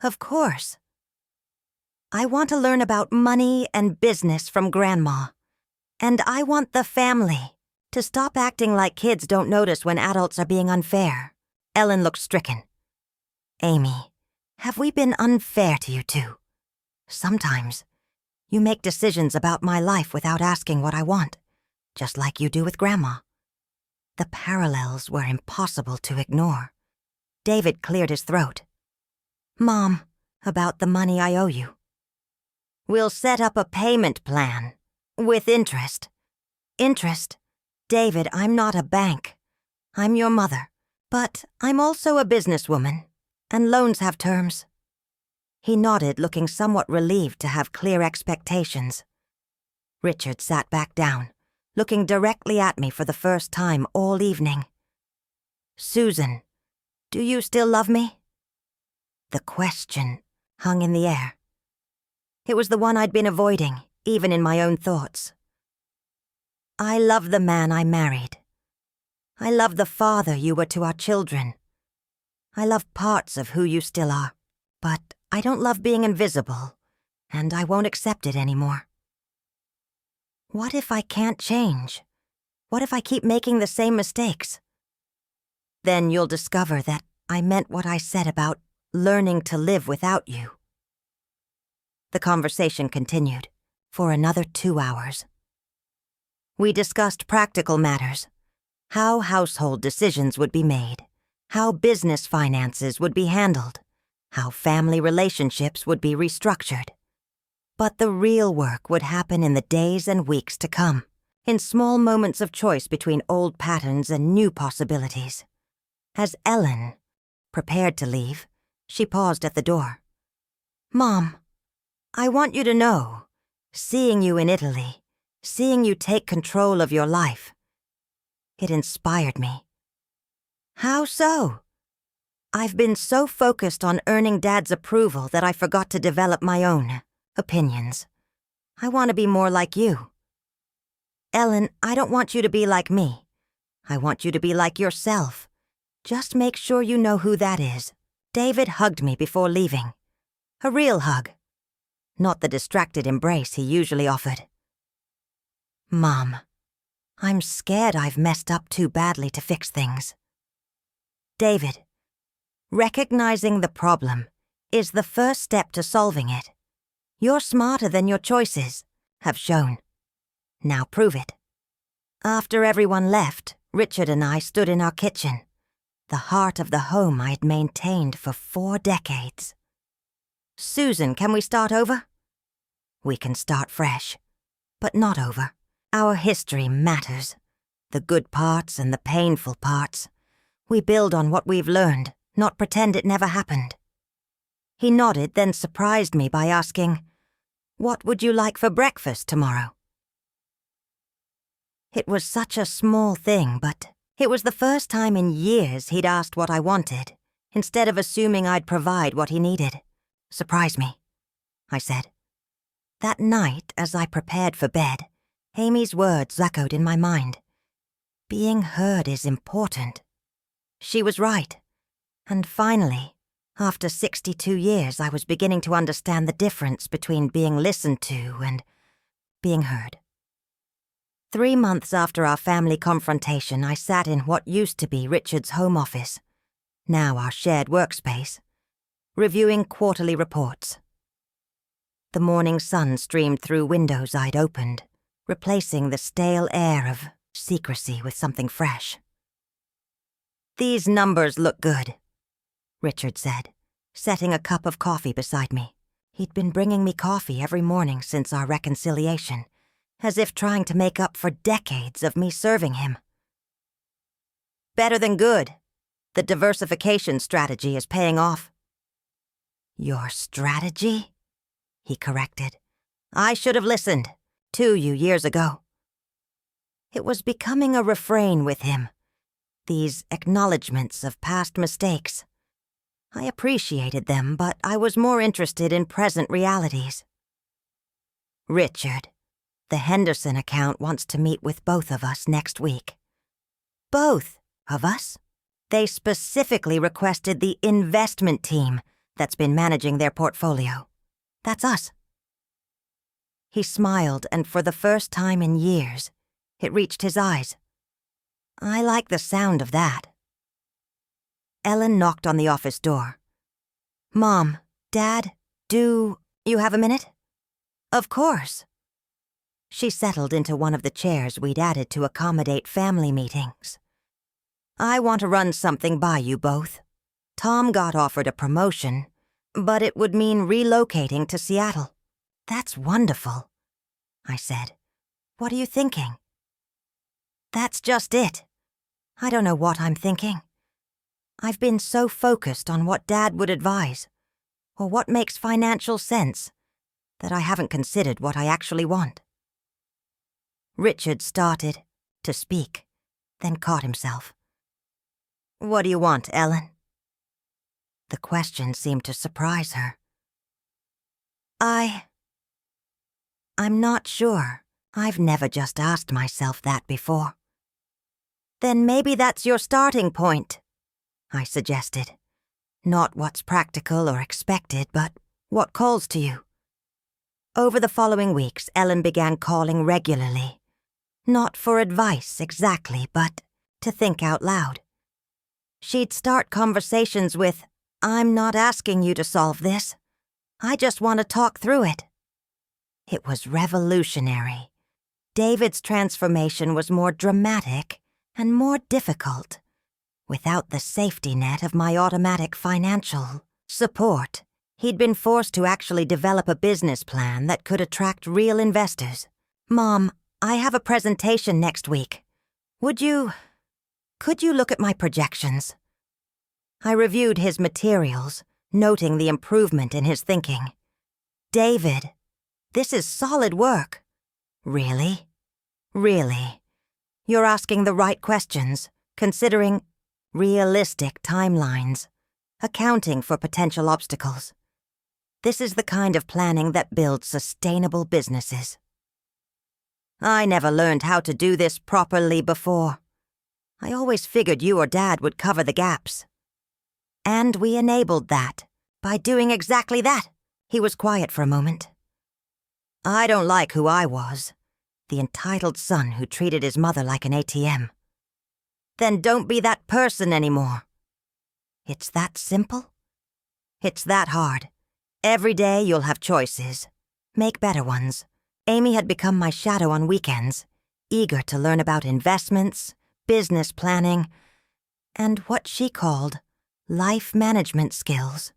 Of course. I want to learn about money and business from Grandma. And I want the family to stop acting like kids don't notice when adults are being unfair. Ellen looked stricken. Amy, have we been unfair to you two? Sometimes. You make decisions about my life without asking what I want, just like you do with Grandma. The parallels were impossible to ignore. David cleared his throat. Mom, about the money I owe you. We'll set up a payment plan. With interest. Interest? David, I'm not a bank. I'm your mother. But I'm also a businesswoman, and loans have terms. He nodded, looking somewhat relieved to have clear expectations. Richard sat back down, looking directly at me for the first time all evening. Susan, do you still love me? The question hung in the air. It was the one I'd been avoiding, even in my own thoughts. I love the man I married. I love the father you were to our children. I love parts of who you still are, but I don't love being invisible, and I won't accept it anymore. What if I can't change? What if I keep making the same mistakes? Then you'll discover that I meant what I said about learning to live without you. The conversation continued for another 2 hours. We discussed practical matters, how household decisions would be made, how business finances would be handled, how family relationships would be restructured. But the real work would happen in the days and weeks to come, in small moments of choice between old patterns and new possibilities. As Ellen prepared to leave, she paused at the door. Mom, I want you to know, seeing you in Italy, seeing you take control of your life, it inspired me. How so? I've been so focused on earning Dad's approval that I forgot to develop my own opinions. I want to be more like you. Ellen, I don't want you to be like me. I want you to be like yourself. Just make sure you know who that is. David hugged me before leaving. A real hug. Not the distracted embrace he usually offered. Mom, I'm scared I've messed up too badly to fix things. David, recognizing the problem is the first step to solving it. You're smarter than your choices have shown. Now prove it. After everyone left, Richard and I stood in our kitchen, the heart of the home I had maintained for 4 decades. Susan, can we start over? We can start fresh, but not over. Our history matters. The good parts and the painful parts. We build on what we've learned, not pretend it never happened. He nodded, then surprised me by asking, "What would you like for breakfast tomorrow?" It was such a small thing, but it was the first time in years he'd asked what I wanted, instead of assuming I'd provide what he needed. Surprise me, I said. That night, as I prepared for bed, Amy's words echoed in my mind. Being heard is important. She was right. And finally, after 62 years, I was beginning to understand the difference between being listened to and being heard. 3 months after our family confrontation, I sat in what used to be Richard's home office, now our shared workspace, reviewing quarterly reports. The morning sun streamed through windows I'd opened, replacing the stale air of secrecy with something fresh. "These numbers look good," Richard said, setting a cup of coffee beside me. He'd been bringing me coffee every morning since our reconciliation, as if trying to make up for decades of me serving him. "Better than good. The diversification strategy is paying off." "Your strategy?" he corrected. "I should have listened to you years ago." It was becoming a refrain with him, these acknowledgments of past mistakes. I appreciated them, but I was more interested in present realities. "Richard, The Henderson account wants to meet with both of us next week. Both of us? They specifically requested the investment team that's been managing their portfolio. That's us. He smiled, and for the first time in years, it reached his eyes. I like the sound of that. Ellen knocked on the office door. Mom, Dad, do you have a minute? Of course. She settled into one of the chairs we'd added to accommodate family meetings. I want to run something by you both. Tom got offered a promotion, but it would mean relocating to Seattle. That's wonderful, I said. What are you thinking? That's just it. I don't know what I'm thinking. I've been so focused on what Dad would advise, or what makes financial sense, that I haven't considered what I actually want. Richard started to speak, then caught himself. What do you want, Ellen? The question seemed to surprise her. I'm not sure. I've never just asked myself that before. Then maybe that's your starting point, I suggested. Not what's practical or expected, but what calls to you. Over the following weeks, Ellen began calling regularly. Not for advice exactly, but to think out loud. She'd start conversations with, I'm not asking you to solve this. I just want to talk through it. It was revolutionary. David's transformation was more dramatic and more difficult. Without the safety net of my automatic financial support, he'd been forced to actually develop a business plan that could attract real investors. Mom, I have a presentation next week. Could you look at my projections? I reviewed his materials, noting the improvement in his thinking. David, this is solid work. Really? Really? You're asking the right questions, considering realistic timelines, accounting for potential obstacles. This is the kind of planning that builds sustainable businesses. I never learned how to do this properly before. I always figured you or Dad would cover the gaps. And we enabled that by doing exactly that. He was quiet for a moment. I don't like who I was, the entitled son who treated his mother like an ATM. Then don't be that person anymore. It's that simple? It's that hard. Every day you'll have choices. Make better ones. Amy had become my shadow on weekends, eager to learn about investments, business planning, and what she called life management skills.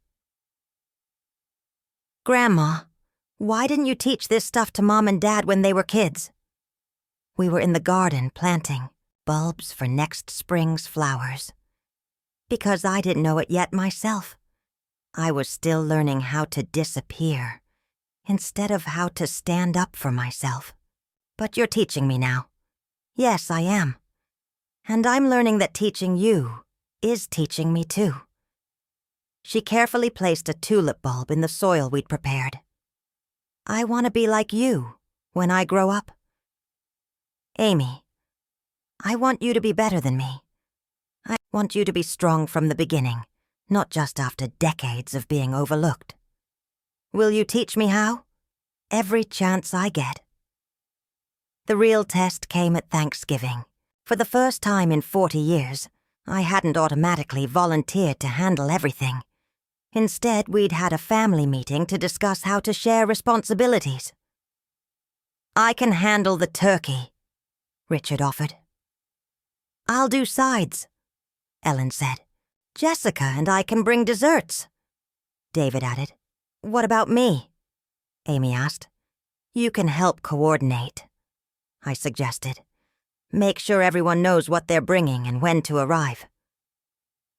Grandma, why didn't you teach this stuff to Mom and Dad when they were kids? We were in the garden planting bulbs for next spring's flowers. Because I didn't know it yet myself. I was still learning how to disappear, instead of how to stand up for myself. But you're teaching me now. Yes, I am. And I'm learning that teaching you is teaching me too. She carefully placed a tulip bulb in the soil we'd prepared. I want to be like you when I grow up. Amy, I want you to be better than me. I want you to be strong from the beginning, not just after decades of being overlooked. Will you teach me how? Every chance I get. The real test came at Thanksgiving. For the first time in 40 years, I hadn't automatically volunteered to handle everything. Instead, we'd had a family meeting to discuss how to share responsibilities. I can handle the turkey, Richard offered. I'll do sides, Ellen said. Jessica and I can bring desserts, David added. What about me? Amy asked. You can help coordinate, I suggested. Make sure everyone knows what they're bringing and when to arrive.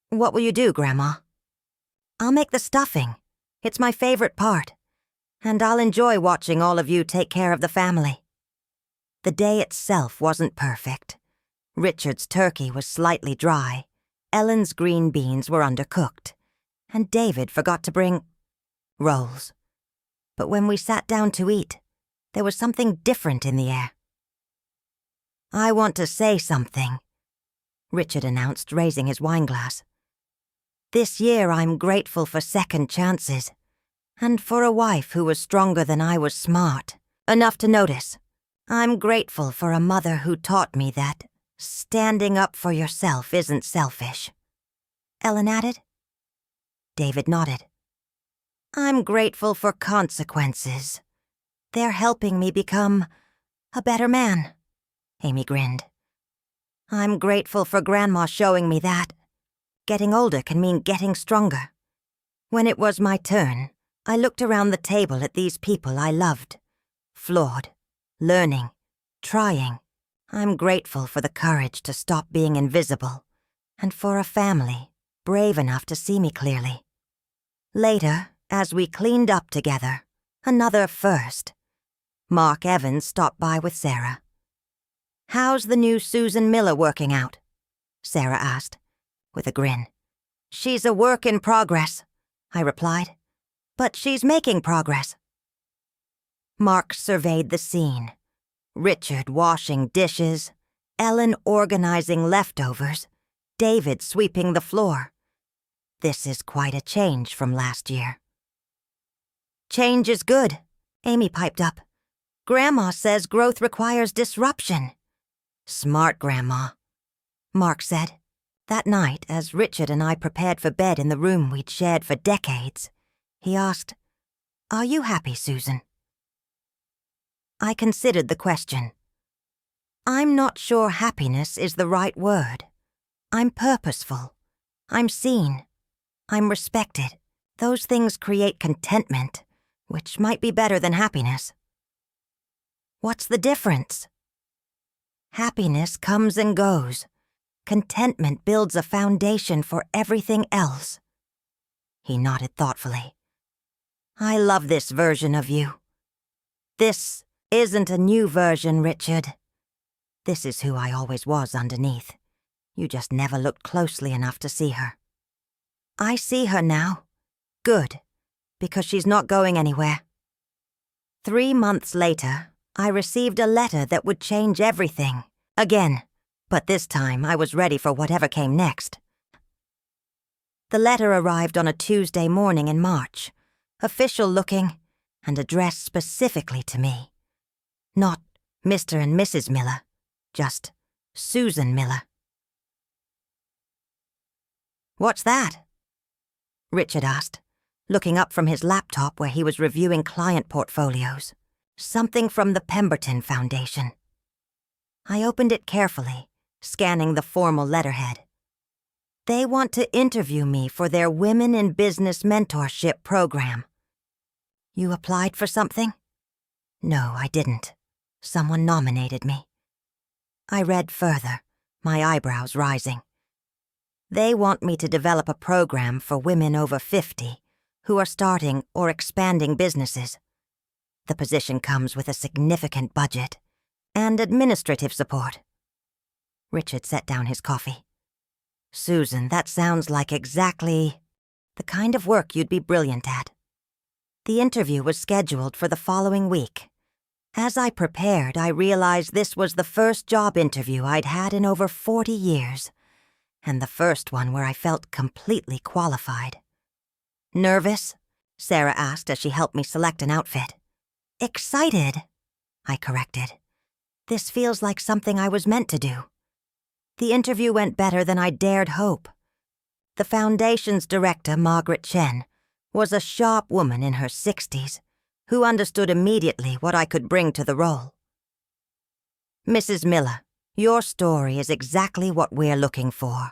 What will you do, Grandma? I'll make the stuffing. It's my favorite part. And I'll enjoy watching all of you take care of the family. The day itself wasn't perfect. Richard's turkey was slightly dry, Ellen's green beans were undercooked, and David forgot to bring rolls. But when we sat down to eat, There was something different in the air. "I want to say something," Richard announced, raising his wineglass. "This year I'm grateful for second chances, and for a wife who was stronger than I was smart, enough to notice. I'm grateful for a mother who taught me that standing up for yourself isn't selfish." Ellen added. David nodded. "I'm grateful for consequences. They're helping me become a better man." Amy grinned. "I'm grateful for Grandma showing me that getting older can mean getting stronger." When it was my turn, I looked around the table at these people I loved, flawed, learning, trying. I'm grateful for the courage to stop being invisible, and for a family brave enough to see me clearly. Later, as we cleaned up together, another first, Mark Evans stopped by with Sarah. "How's the new Susan Miller working out?" Sarah asked, with a grin. "She's a work in progress," I replied. "But she's making progress." Mark surveyed the scene. Richard washing dishes, Ellen organizing leftovers, David sweeping the floor. This is quite a change from last year. "Change is good," Amy piped up. "Grandma says growth requires disruption." "Smart, Grandma," Mark said. That night, as Richard and I prepared for bed in the room we'd shared for decades, he asked, "Are you happy, Susan?" I considered the question. I'm not sure happiness is the right word. I'm purposeful. I'm seen. I'm respected. Those things create contentment, which might be better than happiness. What's the difference? Happiness comes and goes. Contentment builds a foundation for everything else. He nodded thoughtfully. I love this version of you. This isn't a new version, Richard. This is who I always was underneath. You just never looked closely enough to see her. I see her now. Good, because she's not going anywhere. 3 months later, I received a letter that would change everything. Again, but this time I was ready for whatever came next. The letter arrived on a Tuesday morning in March, official looking, and addressed specifically to me. Not Mr. and Mrs. Miller, just Susan Miller. What's that? Richard asked, looking up from his laptop where he was reviewing client portfolios. Something from the Pemberton Foundation. I opened it carefully, scanning the formal letterhead. They want to interview me for their Women in Business Mentorship program. You applied for something? No, I didn't. Someone nominated me. I read further, my eyebrows rising. They want me to develop a program for women over 50 who are starting or expanding businesses. The position comes with a significant budget and administrative support. Richard set down his coffee. Susan, that sounds like exactly the kind of work you'd be brilliant at. The interview was scheduled for the following week. As I prepared, I realized this was the first job interview I'd had in over 40 years, and the first one where I felt completely qualified. Nervous? Sarah asked as she helped me select an outfit. Excited, I corrected. This feels like something I was meant to do. The interview went better than I dared hope. The foundation's director, Margaret Chen, was a sharp woman in her 60s who understood immediately what I could bring to the role. Mrs. Miller, your story is exactly what we're looking for.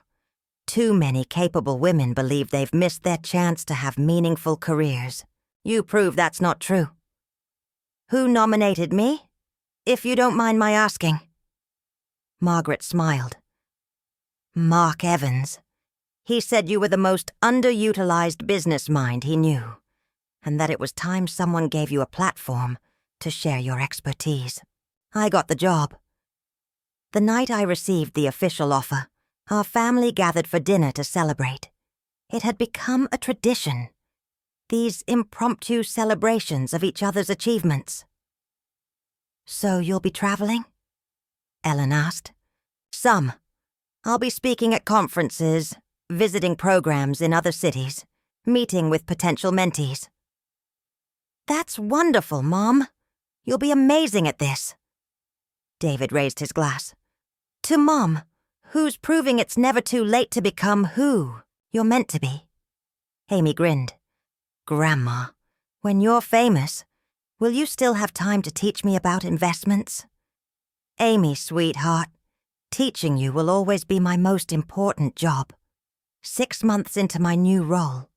Too many capable women believe they've missed their chance to have meaningful careers. You prove that's not true. Who nominated me? If you don't mind my asking. Margaret smiled. Mark Evans. He said you were the most underutilized business mind he knew, and that it was time someone gave you a platform to share your expertise. I got the job. The night I received the official offer, our family gathered for dinner to celebrate. It had become a tradition. These impromptu celebrations of each other's achievements. So you'll be traveling? Ellen asked. Some. I'll be speaking at conferences, visiting programs in other cities, meeting with potential mentees. That's wonderful, Mom. You'll be amazing at this. David raised his glass. To Mom, who's proving it's never too late to become who you're meant to be. Amy grinned. Grandma, when you're famous, will you still have time to teach me about investments? Amy, sweetheart, teaching you will always be my most important job. 6 months into my new role,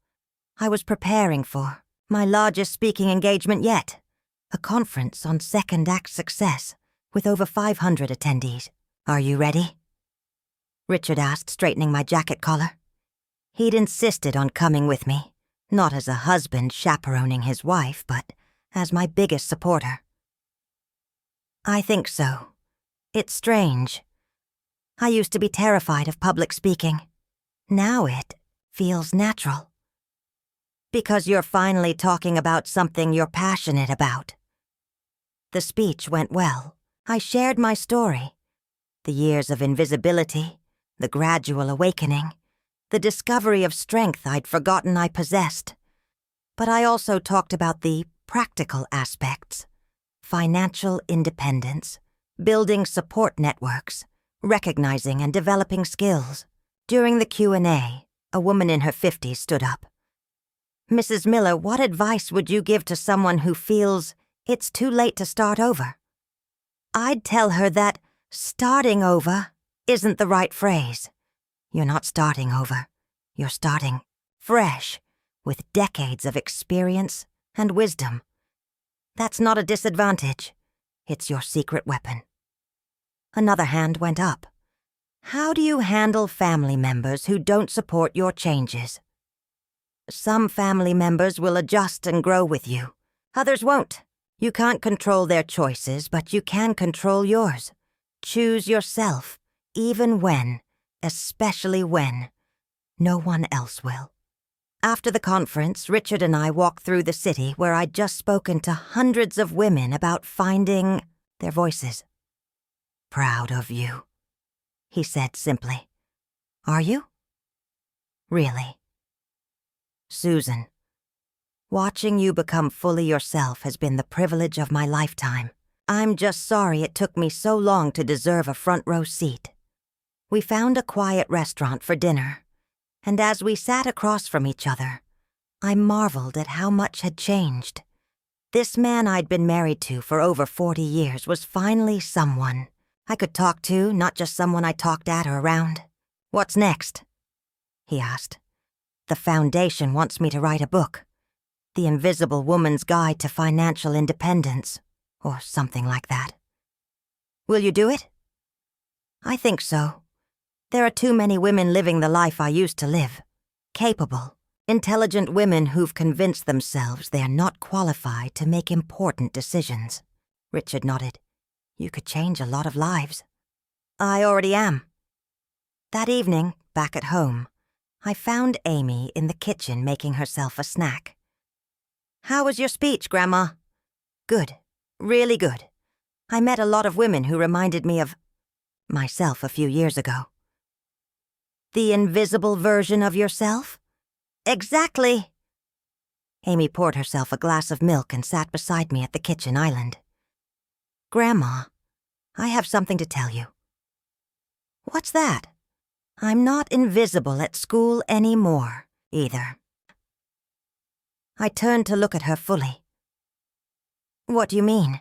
I was preparing for my largest speaking engagement yet, a conference on second act success with over 500 attendees. Are you ready? Richard asked, straightening my jacket collar. He'd insisted on coming with me, not as a husband chaperoning his wife, but as my biggest supporter. I think so. It's strange. I used to be terrified of public speaking. Now it feels natural. Because you're finally talking about something you're passionate about. The speech went well. I shared my story. The years of invisibility, the gradual awakening, the discovery of strength I'd forgotten I possessed. But I also talked about the practical aspects. Financial independence, building support networks, recognizing and developing skills. During the Q&A, a woman in her 50s stood up. Mrs. Miller, what advice would you give to someone who feels it's too late to start over? I'd tell her that starting over isn't the right phrase. You're not starting over. You're starting fresh, with decades of experience and wisdom. That's not a disadvantage. It's your secret weapon. Another hand went up. How do you handle family members who don't support your changes? Some family members will adjust and grow with you. Others won't. You can't control their choices, but you can control yours. Choose yourself, even when, especially when, no one else will. After the conference, Richard and I walked through the city where I'd just spoken to hundreds of women about finding their voices. Proud of you, he said simply. Are you? Really? Susan, watching you become fully yourself has been the privilege of my lifetime. I'm just sorry it took me so long to deserve a front row seat. We found a quiet restaurant for dinner, and as we sat across from each other, I marveled at how much had changed. This man I'd been married to for over 40 years was finally someone I could talk to, not just someone I talked at or around. What's next? He asked. The Foundation wants me to write a book. The Invisible Woman's Guide to Financial Independence, or something like that. Will you do it? I think so. There are too many women living the life I used to live. Capable, intelligent women who've convinced themselves they're not qualified to make important decisions. Richard nodded. You could change a lot of lives. I already am. That evening, back at home, I found Amy in the kitchen making herself a snack. How was your speech, Grandma? Good. Really good. I met a lot of women who reminded me of myself a few years ago. The invisible version of yourself? Exactly. Amy poured herself a glass of milk and sat beside me at the kitchen island. Grandma, I have something to tell you. What's that? I'm not invisible at school anymore, either. I turned to look at her fully. What do you mean?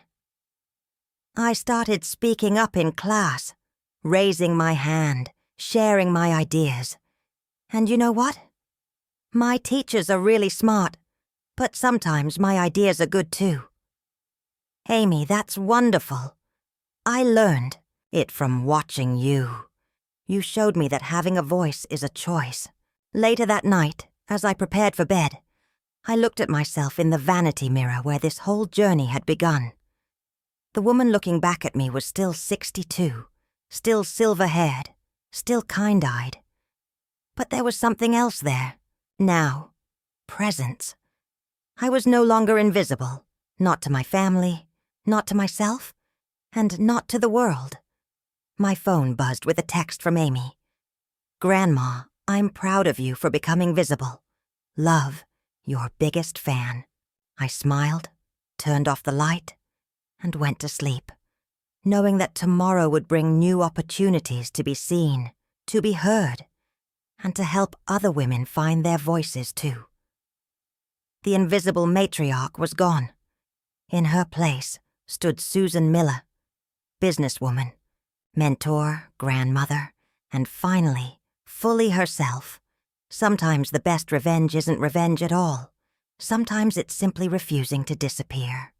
I started speaking up in class, raising my hand, sharing my ideas. And you know what? My teachers are really smart, but sometimes my ideas are good too. Amy, that's wonderful. I learned it from watching you. You showed me that having a voice is a choice. Later that night, as I prepared for bed, I looked at myself in the vanity mirror where this whole journey had begun. The woman looking back at me was still 62, still silver-haired, still kind-eyed. But there was something else there. Now, presence. I was no longer invisible, not to my family, not to myself, And not to the world. My phone buzzed with a text from Amy. "Grandma, I'm proud of you for becoming visible. Love, your biggest fan." I smiled, turned off the light, and went to sleep, knowing that tomorrow would bring new opportunities to be seen, to be heard, and to help other women find their voices too. The invisible matriarch was gone. In her place stood Susan Miller, businesswoman, mentor, grandmother, and finally, fully herself. Sometimes the best revenge isn't revenge at all. Sometimes it's simply refusing to disappear.